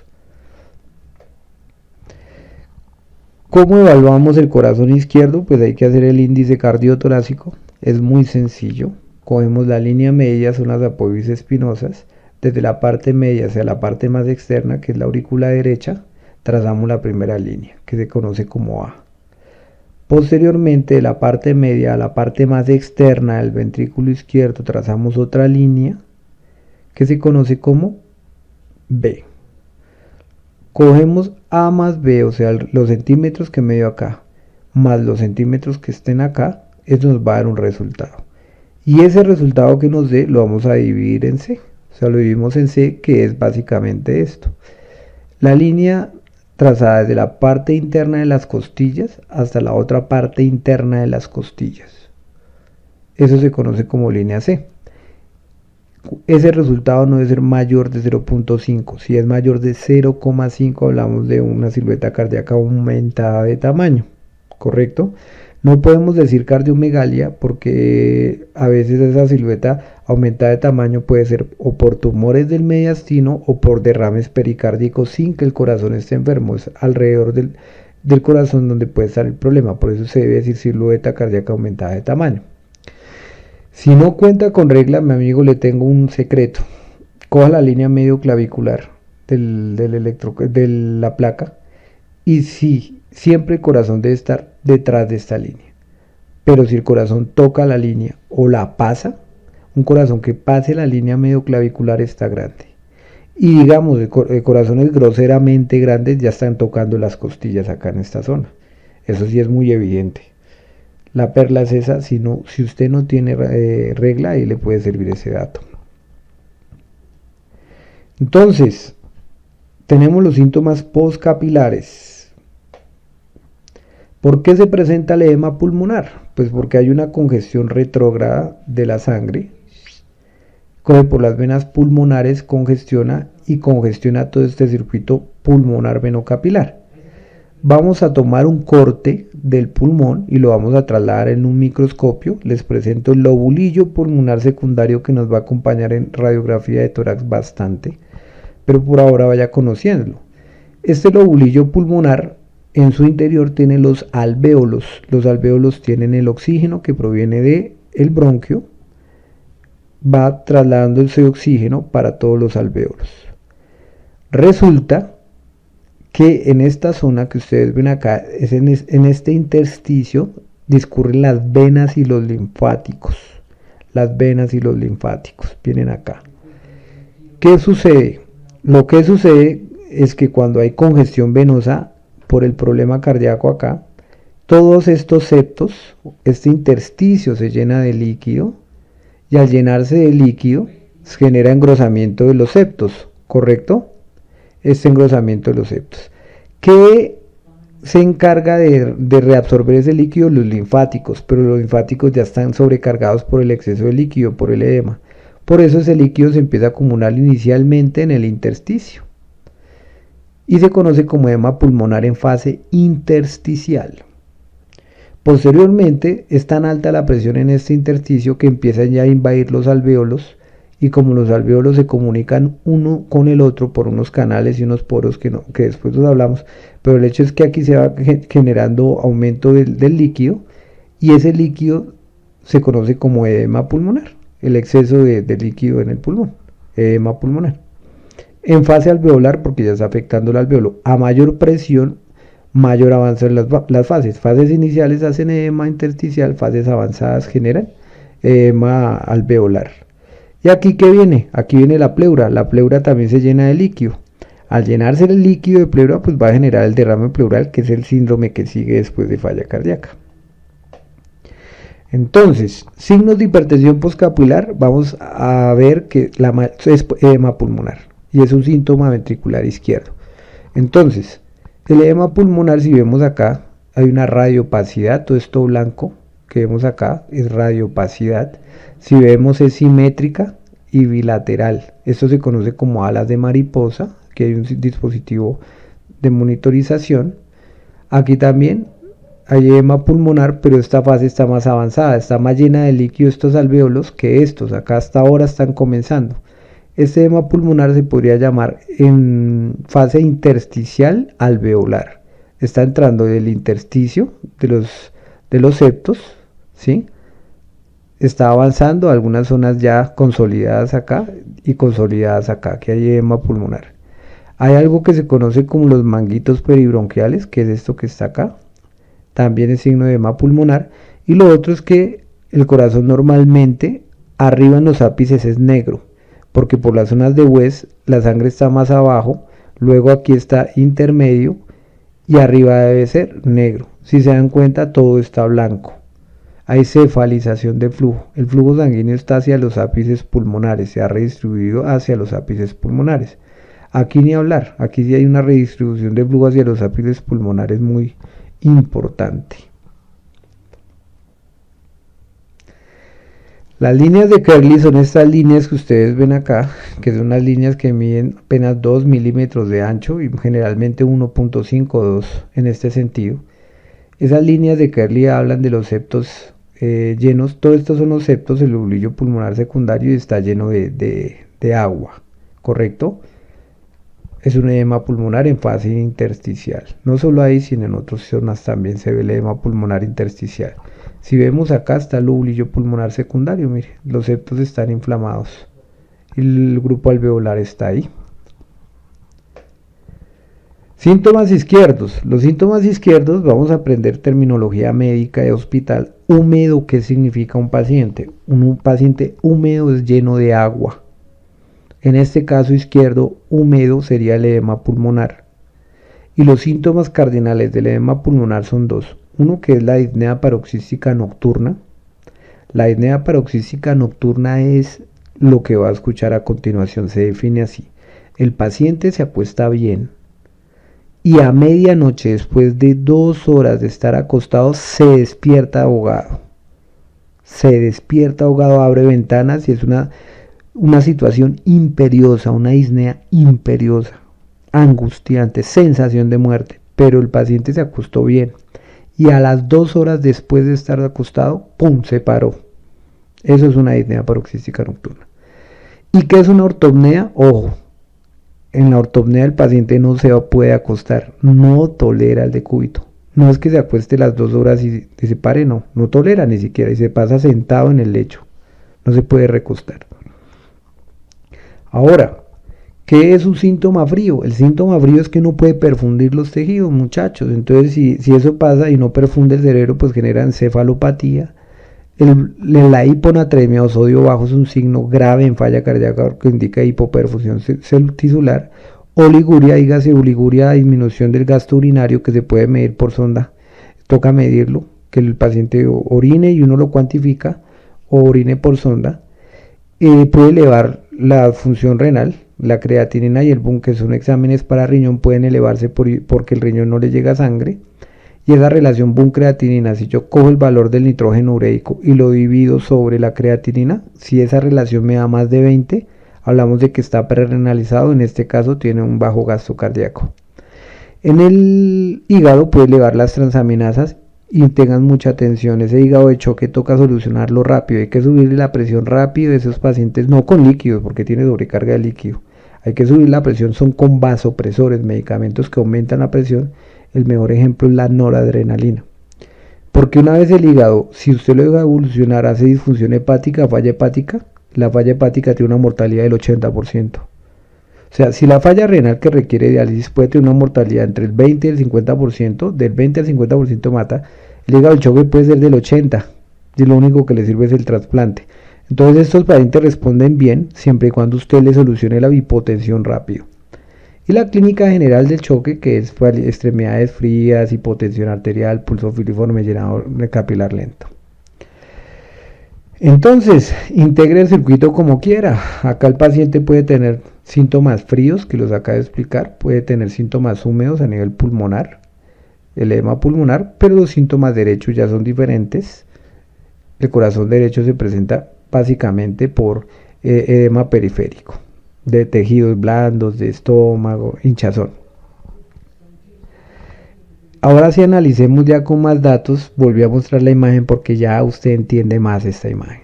¿Cómo evaluamos el corazón izquierdo? Pues hay que hacer el índice cardiotorácico. Es muy sencillo. Cogemos la línea media, son las apófisis espinosas. Desde la parte media hacia la parte más externa, que es la aurícula derecha, trazamos la primera línea, que se conoce como A. Posteriormente, de la parte media a la parte más externa del ventrículo izquierdo, trazamos otra línea, que se conoce como B. Cogemos A más B, o sea, los centímetros que me dio acá, más los centímetros que estén acá, eso nos va a dar un resultado. Y ese resultado que nos dé, lo vamos a dividir en C. O sea, lo dividimos en C, que es básicamente esto. La línea trazada desde la parte interna de las costillas hasta la otra parte interna de las costillas. Eso se conoce como línea C. Ese resultado no debe ser mayor de 0.5. Si es mayor de 0.5 hablamos de una silueta cardíaca aumentada de tamaño, ¿correcto? No podemos decir cardiomegalia porque a veces esa silueta aumentada de tamaño puede ser o por tumores del mediastino o por derrames pericárdicos sin que el corazón esté enfermo. Es alrededor del corazón donde puede estar el problema. Por eso se debe decir silueta cardíaca aumentada de tamaño. Si no cuenta con regla, mi amigo, le tengo un secreto. Coja la línea medio clavicular de la placa y sí, siempre el corazón debe estar detrás de esta línea. Pero si el corazón toca la línea o la pasa, un corazón que pase la línea medio clavicular está grande. Y digamos, corazones groseramente grandes ya están tocando las costillas acá en esta zona. Eso sí es muy evidente. La perla es esa, si usted no tiene regla, ahí le puede servir ese dato. Entonces, tenemos los síntomas postcapilares. ¿Por qué se presenta el edema pulmonar? Pues porque hay una congestión retrógrada de la sangre, corre por las venas pulmonares, congestiona todo este circuito pulmonar venocapilar. Vamos a tomar un corte del pulmón y lo vamos a trasladar en un microscopio. Les presento el lobulillo pulmonar secundario que nos va a acompañar en radiografía de tórax bastante, pero por ahora vaya conociéndolo. Este lobulillo pulmonar en su interior tiene los alvéolos. Los alvéolos tienen el oxígeno que proviene del bronquio, va trasladando ese oxígeno para todos los alvéolos. Resulta que en esta zona que ustedes ven acá, en este intersticio, discurren las venas y los linfáticos. Las venas y los linfáticos vienen acá. ¿Qué sucede? Lo que sucede es que cuando hay congestión venosa por el problema cardíaco acá, todos estos septos, este intersticio se llena de líquido y al llenarse de líquido se genera engrosamiento de los septos, ¿correcto? Este engrosamiento de los septos. ¿Qué se encarga de reabsorber ese líquido? Los linfáticos, pero los linfáticos ya están sobrecargados por el exceso de líquido, por el edema. Por eso ese líquido se empieza a acumular inicialmente en el intersticio y se conoce como edema pulmonar en fase intersticial. Posteriormente es tan alta la presión en este intersticio que empiezan ya a invadir los alvéolos, y como los alvéolos se comunican uno con el otro por unos canales y unos poros que después los hablamos, pero el hecho es que aquí se va generando aumento del líquido y ese líquido se conoce como edema pulmonar, el exceso de líquido en el pulmón, edema pulmonar. En fase alveolar, porque ya está afectando el alvéolo, a mayor presión, mayor avance en las fases. Fases iniciales hacen edema intersticial, fases avanzadas generan edema alveolar. ¿Y aquí qué viene? Aquí viene la pleura. La pleura también se llena de líquido. Al llenarse el líquido de pleura, pues va a generar el derrame pleural, que es el síndrome que sigue después de falla cardíaca. Entonces, signos de hipertensión postcapilar, vamos a ver que es edema pulmonar y es un síntoma ventricular izquierdo. Entonces, el edema pulmonar, si vemos acá, hay una radiopacidad, todo esto blanco, que vemos acá es radiopacidad. Si vemos es simétrica y bilateral. Esto se conoce como alas de mariposa, que hay un dispositivo de monitorización. Aquí también hay edema pulmonar, pero esta fase está más avanzada, está más llena de líquido estos alvéolos que estos. Acá hasta ahora están comenzando. Este edema pulmonar se podría llamar en fase intersticial alveolar. Está entrando del intersticio de los septos, ¿sí? Está avanzando a algunas zonas ya consolidadas acá y consolidadas acá, que hay edema pulmonar. Hay algo que se conoce como los manguitos peribronquiales, que es esto que está acá. También es signo de edema pulmonar. Y lo otro es que el corazón normalmente arriba en los ápices es negro, porque por las zonas de West la sangre está más abajo, luego aquí está intermedio y arriba debe ser negro. Si se dan cuenta, todo está blanco. Hay cefalización de flujo. El flujo sanguíneo está hacia los ápices pulmonares, se ha redistribuido hacia los ápices pulmonares. Aquí ni hablar, aquí sí hay una redistribución de flujo hacia los ápices pulmonares muy importante. Las líneas de Kerley son estas líneas que ustedes ven acá, que son unas líneas que miden apenas 2 milímetros de ancho y generalmente 1.5 o 2 en este sentido. Esas líneas de Kerley hablan de los septos llenos. Todos estos son los septos, el bulbillo pulmonar secundario, y está lleno de agua, ¿correcto? Es un edema pulmonar en fase intersticial. No solo ahí, sino en otras zonas también se ve el edema pulmonar intersticial. Si vemos acá está el bulbillo pulmonar secundario, mire, los septos están inflamados. El grupo alveolar está ahí. Síntomas izquierdos. Los síntomas izquierdos, vamos a aprender terminología médica de hospital. Húmedo, ¿qué significa un paciente? Un paciente húmedo es lleno de agua. En este caso izquierdo, húmedo sería el edema pulmonar. Y los síntomas cardinales del edema pulmonar son dos. Uno que es la disnea paroxística nocturna. La disnea paroxística nocturna es lo que va a escuchar a continuación. Se define así. El paciente se acuesta bien y a medianoche, después de 2 horas de estar acostado, se despierta ahogado. Se despierta ahogado, abre ventanas y es una situación imperiosa, una disnea imperiosa, angustiante, sensación de muerte, pero el paciente se acostó bien y a las 2 horas después de estar acostado, ¡pum!, se paró. Eso es una disnea paroxística nocturna. ¿Y qué es una ortopnea? Ojo, en la ortopnea el paciente no se puede acostar, no tolera el decúbito. No es que se acueste las 2 horas y se pare, no tolera ni siquiera y se pasa sentado en el lecho, no se puede recostar. Ahora, ¿qué es un síntoma frío? El síntoma frío es que no puede perfundir los tejidos, muchachos. Entonces, si eso pasa y no perfunde el cerebro, pues genera encefalopatía. La hiponatremia o sodio bajo es un signo grave en falla cardíaca que indica hipoperfusión tisular. Oliguria, dígase oliguria, disminución del gasto urinario que se puede medir por sonda. Toca medirlo, que el paciente orine y uno lo cuantifica, o orine por sonda. Puede elevar la función renal, la creatinina y el BUN, que son exámenes para riñón, pueden elevarse porque el riñón no le llega sangre. Y esa relación BUN-creatinina, si yo cojo el valor del nitrógeno ureico y lo divido sobre la creatinina, si esa relación me da más de 20, hablamos de que está prerrenalizado, en este caso tiene un bajo gasto cardíaco. En el hígado puede elevar las transaminasas y tengan mucha atención, ese hígado de choque toca solucionarlo rápido, hay que subirle la presión rápido de esos pacientes, no con líquidos porque tiene sobrecarga de líquido, hay que subir la presión, son con vasopresores, medicamentos que aumentan la presión. El mejor ejemplo es la noradrenalina. Porque una vez el hígado, si usted lo deja evolucionar, hace disfunción hepática, falla hepática, la falla hepática tiene una mortalidad del 80%. O sea, si la falla renal que requiere diálisis puede tener una mortalidad entre el 20 y el 50%, del 20 al 50% mata, el hígado del choque puede ser del 80%, y lo único que le sirve es el trasplante. Entonces estos pacientes responden bien, siempre y cuando usted le solucione la hipotensión rápido. Y la clínica general del choque, que es extremidades frías, hipotensión arterial, pulso filiforme, llenado capilar lento. Entonces, integre el circuito como quiera. Acá el paciente puede tener síntomas fríos, que los acabo de explicar, puede tener síntomas húmedos a nivel pulmonar, el edema pulmonar, pero los síntomas derechos ya son diferentes. El corazón derecho se presenta básicamente por edema periférico, de tejidos blandos, de estómago, hinchazón. Ahora si analicemos ya con más datos, volví a mostrar la imagen porque ya usted entiende más esta imagen.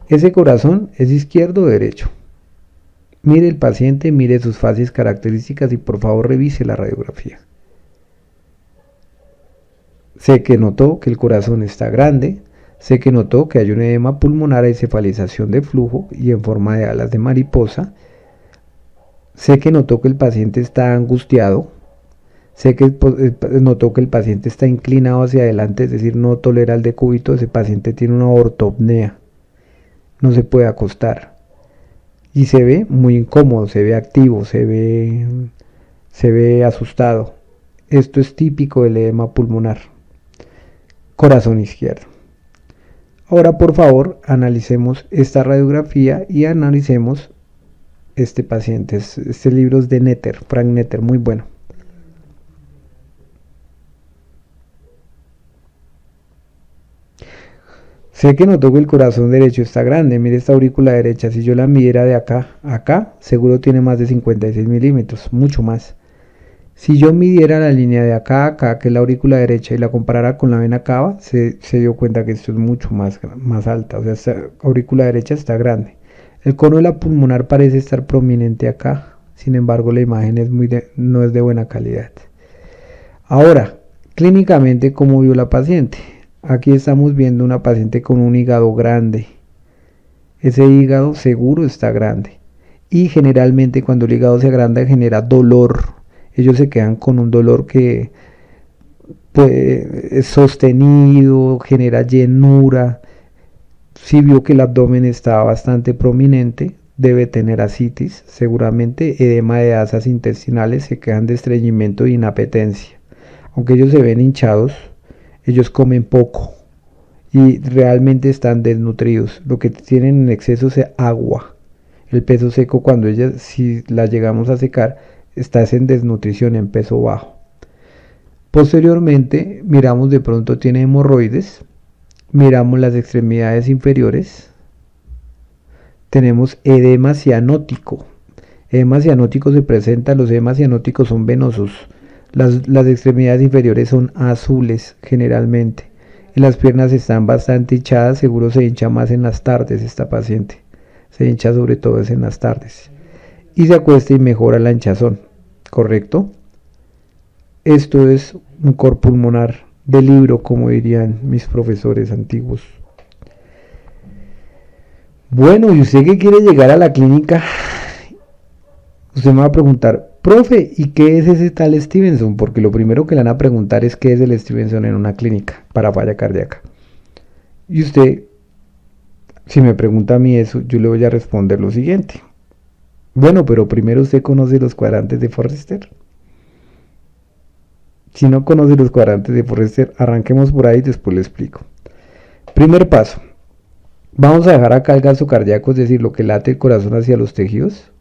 Ese corazón es izquierdo o derecho. Mire el paciente, mire sus fases características y por favor revise la radiografía. Sé que notó que el corazón está grande, sé que notó que hay un edema pulmonar a cefalización de flujo y en forma de alas de mariposa. Sé que notó que el paciente está angustiado. Sé que notó que el paciente está inclinado hacia adelante, es decir, no tolera el decúbito. Ese paciente tiene una ortopnea, no se puede acostar. Y se ve muy incómodo, se ve activo, se ve asustado. Esto es típico del edema pulmonar. Corazón izquierdo. Ahora por favor analicemos esta radiografía y analicemos este paciente. Este libro es de Netter, Frank Netter, muy bueno. Sé que notó que el corazón derecho está grande. Mire esta aurícula derecha. Si yo la midiera de acá a acá, seguro tiene más de 56 milímetros, mucho más. Si yo midiera la línea de acá a acá, que es la aurícula derecha, y la comparara con la vena cava, se dio cuenta que esto es mucho más alta. O sea, esta aurícula derecha está grande. El cono de la pulmonar parece estar prominente acá. Sin embargo, la imagen no es de buena calidad. Ahora, clínicamente, ¿cómo vio la paciente? Aquí estamos viendo una paciente con un hígado grande. Ese hígado seguro está grande. Y generalmente cuando el hígado se agranda genera dolor. Ellos se quedan con un dolor que es sostenido, genera llenura. Si vio que el abdomen está bastante prominente, debe tener ascitis, seguramente edema de asas intestinales, se quedan de estreñimiento e inapetencia. Aunque ellos se ven hinchados, ellos comen poco y realmente están desnutridos. Lo que tienen en exceso es agua. El peso seco, cuando ellas, si la llegamos a secar, está en desnutrición, en peso bajo. Posteriormente miramos, de pronto tiene hemorroides, miramos las extremidades inferiores, tenemos edema cianótico. Edema cianótico se presenta, los edemas cianóticos son venosos. Las extremidades inferiores son azules generalmente. Y las piernas están bastante hinchadas, seguro se hincha más en las tardes esta paciente. Se hincha sobre todo en las tardes. Y se acuesta y mejora la hinchazón. ¿Correcto? Esto es un cor pulmonar de libro, como dirían mis profesores antiguos. Bueno, y usted que quiere llegar a la clínica, usted me va a preguntar, profe, ¿y qué es ese tal Stevenson? Porque lo primero que le van a preguntar es qué es el Stevenson en una clínica para falla cardíaca. Y usted, si me pregunta a mí eso, yo le voy a responder lo siguiente. Bueno, pero primero usted conoce los cuadrantes de Forrester. Si no conoce los cuadrantes de Forrester, arranquemos por ahí y después le explico. Primer paso. Vamos a dejar acá el gasto cardíaco, es decir, lo que late el corazón hacia los tejidos.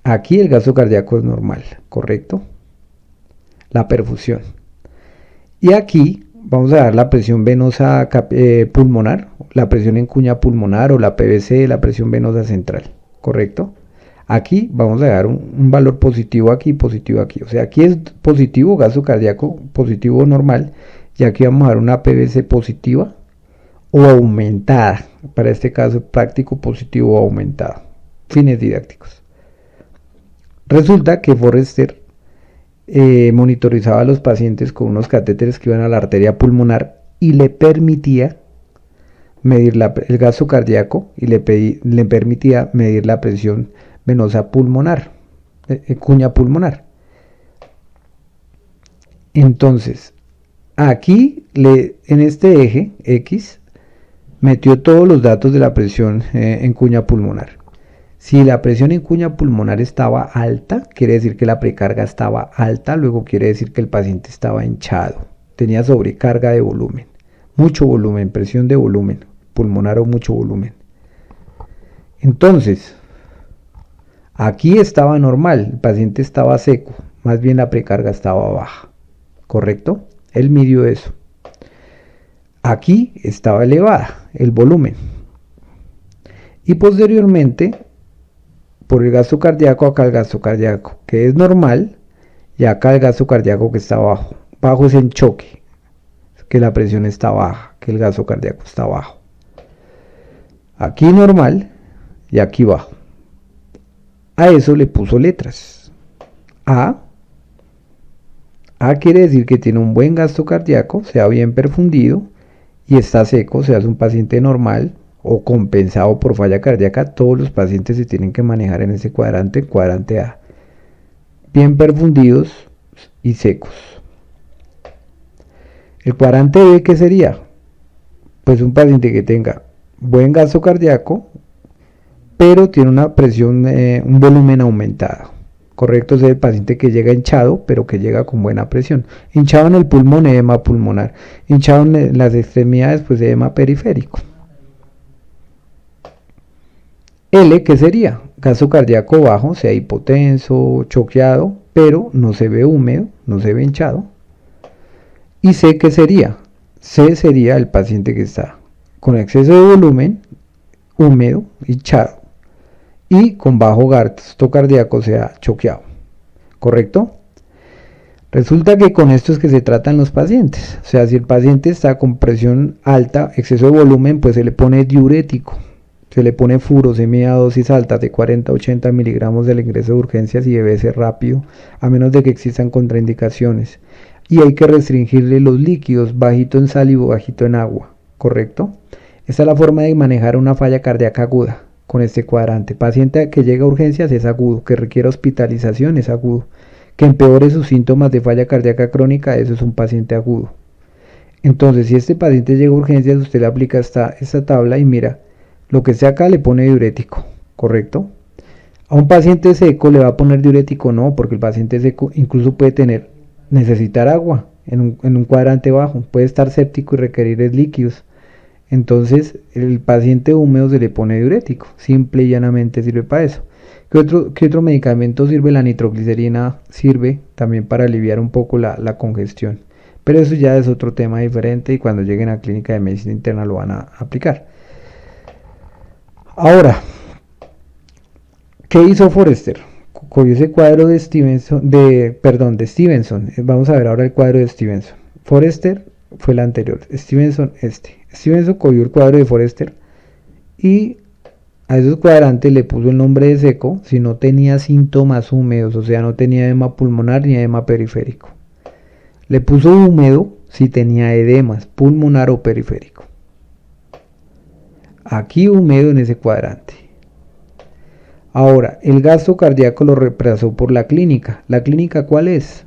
Aquí el gasto cardíaco es normal, ¿correcto? La perfusión. Y aquí vamos a dar la presión venosa pulmonar, la presión en cuña pulmonar o la PVC, la presión venosa central, ¿correcto? Aquí vamos a dar un valor positivo aquí, positivo aquí. O sea, aquí es positivo, gasto cardíaco positivo normal, y aquí vamos a dar una PVC positiva o aumentada. Para este caso práctico, positivo o aumentado. Fines didácticos. Resulta que Forrester monitorizaba a los pacientes con unos catéteres que iban a la arteria pulmonar y le permitía medir el gasto cardíaco y le permitía medir la presión venosa pulmonar, cuña pulmonar. Entonces, aquí en este eje X metió todos los datos de la presión en cuña pulmonar. Si la presión en cuña pulmonar estaba alta, quiere decir que la precarga estaba alta, luego quiere decir que el paciente estaba hinchado, tenía sobrecarga de volumen, mucho volumen, presión de volumen pulmonar o mucho volumen. Entonces, aquí estaba normal, el paciente estaba seco, más bien la precarga estaba baja, ¿correcto? Él midió eso. aquí estaba elevada el volumen. Y posteriormente, por el gasto cardíaco, acá el gasto cardíaco que es normal, y acá el gasto cardíaco que está bajo. Bajo es en choque, que la presión está baja, que el gasto cardíaco está bajo. Aquí normal y aquí bajo. A eso le puso letras. A quiere decir que tiene un buen gasto cardíaco, sea bien perfundido y está seco, sea es un paciente normal o compensado por falla cardíaca. Todos los pacientes se tienen que manejar en ese cuadrante, cuadrante A. Bien perfundidos y secos. El cuadrante B, ¿qué sería? Pues un paciente que tenga buen gasto cardíaco, pero tiene una presión, un volumen aumentado. Correcto, es el paciente que llega hinchado, pero que llega con buena presión. Hinchado en el pulmón, edema pulmonar. Hinchado en las extremidades, pues edema periférico. L, ¿qué sería? Gasto cardíaco bajo, sea hipotenso, choqueado, pero no se ve húmedo, no se ve hinchado. Y C, ¿qué sería? C sería el paciente que está con exceso de volumen, húmedo, hinchado, y con bajo gasto cardíaco, o sea, choqueado. ¿Correcto? Resulta que con esto es que se tratan los pacientes. O sea, si el paciente está con presión alta, exceso de volumen, pues se le pone diurético. Se le pone furosemida a dosis altas de 40 a 80 miligramos del ingreso de urgencias y debe ser rápido, a menos de que existan contraindicaciones. Y hay que restringirle los líquidos, bajito en sal y bajito en agua. ¿Correcto? Esta es la forma de manejar una falla cardíaca aguda con este cuadrante. Paciente que llega a urgencias es agudo, que requiere hospitalización es agudo, que empeore sus síntomas de falla cardíaca crónica, eso es un paciente agudo. Entonces, si este paciente llega a urgencias, usted le aplica esta tabla y mira, lo que sea acá le pone diurético, ¿correcto? A un paciente seco le va a poner diurético, no, porque el paciente seco incluso puede necesitar agua en un cuadrante bajo, puede estar séptico y requerir líquidos. Entonces, el paciente húmedo se le pone diurético, simple y llanamente sirve para eso. ¿Qué otro medicamento sirve? La nitroglicerina sirve también para aliviar un poco la congestión. Pero eso ya es otro tema diferente y cuando lleguen a clínica de medicina interna lo van a aplicar. Ahora, ¿qué hizo Forrester? Cogió ese cuadro de Stevenson. Vamos a ver ahora el cuadro de Stevenson. Forrester fue el anterior, Stevenson este. Stevenson cogió el cuadro de Forrester y a esos cuadrantes le puso el nombre de seco si no tenía síntomas húmedos, o sea, no tenía edema pulmonar ni edema periférico. Le puso húmedo si tenía edemas pulmonar o periférico. Aquí húmedo en ese cuadrante. Ahora, el gasto cardíaco lo reemplazó por la clínica. ¿La clínica cuál es?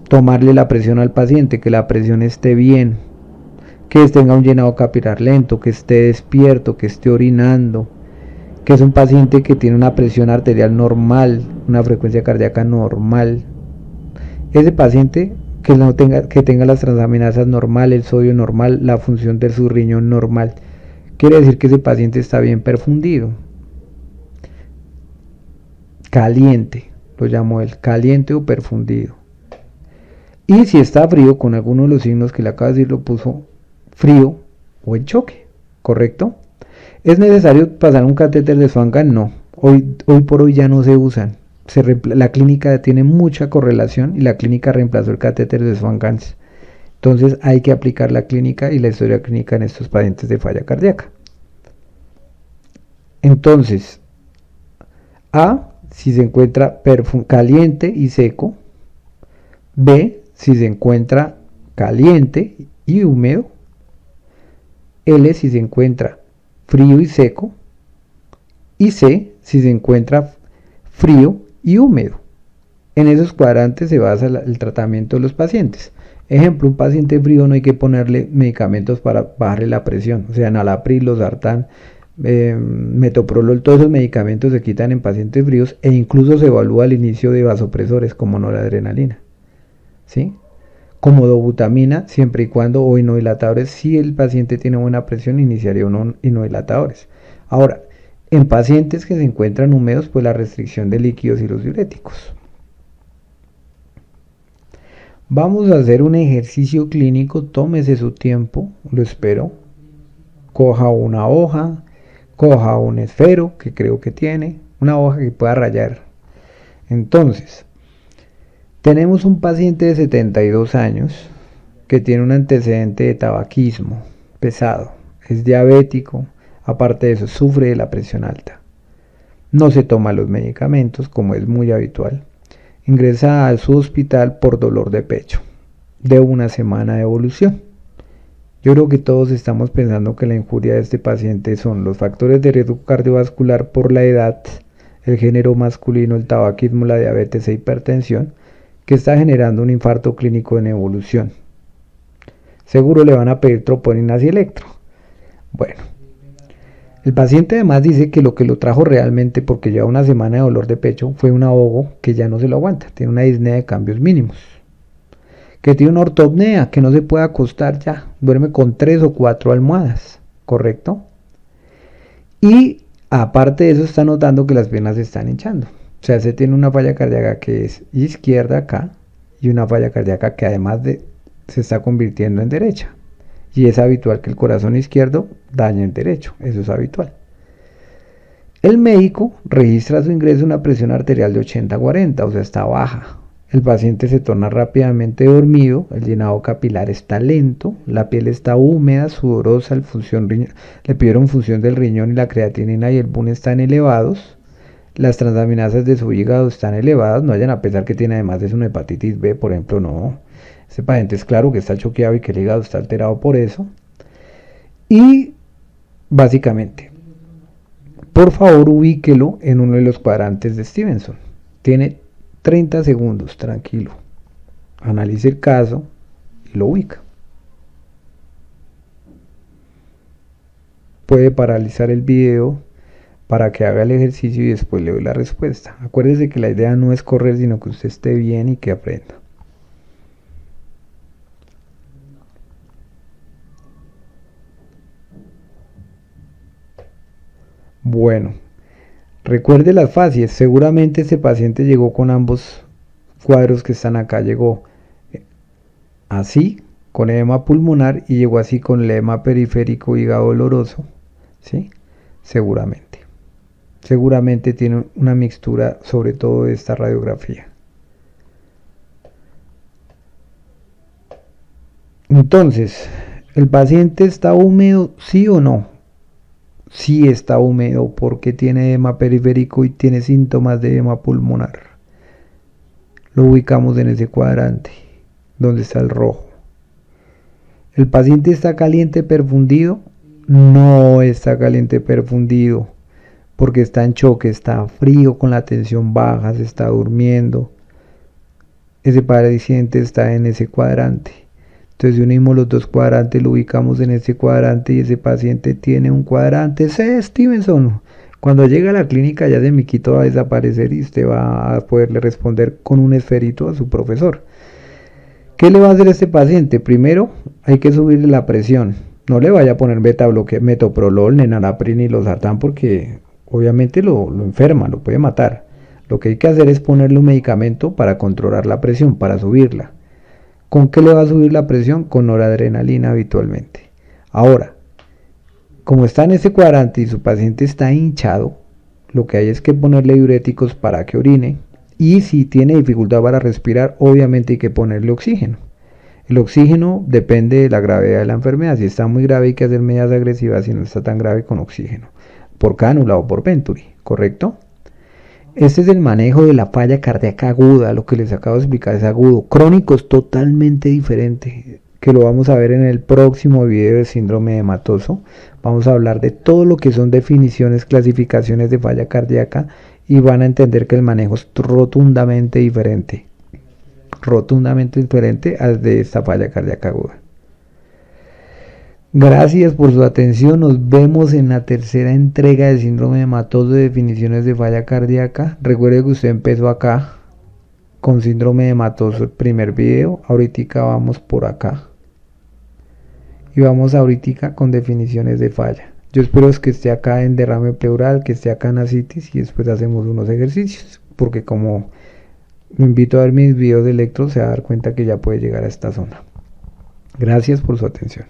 Tomarle la presión al paciente, que la presión esté bien, que tenga un llenado capilar lento, que esté despierto, que esté orinando, que es un paciente que tiene una presión arterial normal, una frecuencia cardíaca normal. Ese paciente que tenga las transaminasas normal, el sodio normal, la función de su riñón normal. Quiere decir que ese paciente está bien perfundido. Caliente, lo llamó él, caliente o perfundido. Y si está frío, con alguno de los signos que le acabo de decir, lo puso frío o en choque, ¿correcto? ¿Es necesario pasar un catéter de Swan-Ganz? No, hoy por hoy ya no se usan. La clínica tiene mucha correlación y la clínica reemplazó el catéter de Swan-Ganz. Entonces hay que aplicar la clínica y la historia clínica en estos pacientes de falla cardíaca. Entonces, A, si se encuentra caliente y seco. B, si se encuentra caliente y húmedo. L, si se encuentra frío y seco. Y C, si se encuentra frío y húmedo. En esos cuadrantes se basa el tratamiento de los pacientes. Ejemplo, un paciente frío no hay que ponerle medicamentos para bajarle la presión, o sea, enalapril, losartán, metoprolol, todos esos medicamentos se quitan en pacientes fríos e incluso se evalúa el inicio de vasopresores como noradrenalina, ¿sí? Como dobutamina, siempre y cuando, o inodilatadores, si el paciente tiene buena presión, iniciaría unos inodilatadores. Ahora, en pacientes que se encuentran húmedos, pues la restricción de líquidos y los diuréticos. Vamos a hacer un ejercicio clínico, tómese su tiempo, lo espero. Coja una hoja, coja un esfero que creo que tiene, una hoja que pueda rayar. Entonces, tenemos un paciente de 72 años que tiene un antecedente de tabaquismo pesado, es diabético, aparte de eso sufre de la presión alta. No se toma los medicamentos como es muy habitual. Ingresa a su hospital por dolor de pecho, de una semana de evolución. Yo creo que todos estamos pensando que la injuria de este paciente son los factores de riesgo cardiovascular por la edad, el género masculino, el tabaquismo, la diabetes e hipertensión, que está generando un infarto clínico en evolución. Seguro le van a pedir troponinas y electro. Bueno, el paciente además dice que lo que lo trajo realmente, porque lleva una semana de dolor de pecho, fue un ahogo que ya no se lo aguanta, tiene una disnea de cambios mínimos, que tiene una ortopnea, que no se puede acostar ya, duerme con 3 o 4 almohadas, ¿correcto? Y aparte de eso está notando que las piernas se están hinchando. O sea, se tiene una falla cardíaca que es izquierda acá y una falla cardíaca que además se está convirtiendo en derecha. Y es habitual que el corazón izquierdo dañe el derecho, eso es habitual. El médico registra a su ingreso una presión arterial de 80-40, o sea, está baja. El paciente se torna rápidamente dormido, el llenado capilar está lento, la piel está húmeda, sudorosa, le pidieron función del riñón y la creatinina y el BUN están elevados. Las transaminasas de su hígado están elevadas, no vayan a pensar que tiene además de una hepatitis B, por ejemplo, no. Ese paciente es claro que está choqueado y que el hígado está alterado por eso. Y básicamente, por favor ubíquelo en uno de los cuadrantes de Stevenson. Tiene 30 segundos, tranquilo. Analice el caso y lo ubica. Puede paralizar el video para que haga el ejercicio y después le doy la respuesta. Acuérdese que la idea no es correr, sino que usted esté bien y que aprenda. Bueno, recuerde las fases. Seguramente este paciente llegó con ambos cuadros que están acá. Llegó así, con edema pulmonar, y llegó así con el edema periférico, hígado doloroso. ¿Sí? Seguramente. Seguramente tiene una mixtura, sobre todo de esta radiografía. Entonces, ¿el paciente está húmedo, sí o no? Sí está húmedo porque tiene edema periférico y tiene síntomas de edema pulmonar. Lo ubicamos en ese cuadrante, donde está el rojo. ¿El paciente está caliente perfundido? No está caliente perfundido, porque está en choque, está frío con la tensión baja, se está durmiendo. Ese paciente está en ese cuadrante. Entonces si unimos los dos cuadrantes, lo ubicamos en ese cuadrante y ese paciente tiene un cuadrante C, Stevenson. Cuando llega a la clínica ya ese miquito va a desaparecer y usted va a poderle responder con un esferito a su profesor. ¿Qué le va a hacer a este paciente? Primero hay que subirle la presión. No le vaya a poner metoprolol, nenalapril y losartán porque obviamente lo enferma, lo puede matar. Lo que hay que hacer es ponerle un medicamento para controlar la presión, para subirla. ¿Con qué le va a subir la presión? Con noradrenalina habitualmente. Ahora, como está en ese cuadrante y su paciente está hinchado, lo que hay es que ponerle diuréticos para que orine. Y si tiene dificultad para respirar, obviamente hay que ponerle oxígeno. El oxígeno depende de la gravedad de la enfermedad. Si está muy grave hay que hacer medidas agresivas, si no está tan grave con oxígeno. Por cánula o por Venturi, ¿correcto? Este es el manejo de la falla cardíaca aguda, lo que les acabo de explicar es agudo. Crónico es totalmente diferente, que lo vamos a ver en el próximo video de síndrome hematoso. Vamos a hablar de todo lo que son definiciones, clasificaciones de falla cardíaca y van a entender que el manejo es rotundamente diferente al de esta falla cardíaca aguda. Gracias por su atención, nos vemos en la tercera entrega de síndrome hematoso de definiciones de falla cardíaca. Recuerde que usted empezó acá con síndrome hematoso el primer video, ahorita vamos por acá y vamos ahorita con definiciones de falla. Yo espero que esté acá en derrame pleural, que esté acá en ascitis y después hacemos unos ejercicios, porque como Lo invito a ver mis videos de electro, se va a dar cuenta que ya puede llegar a esta zona. Gracias por su atención.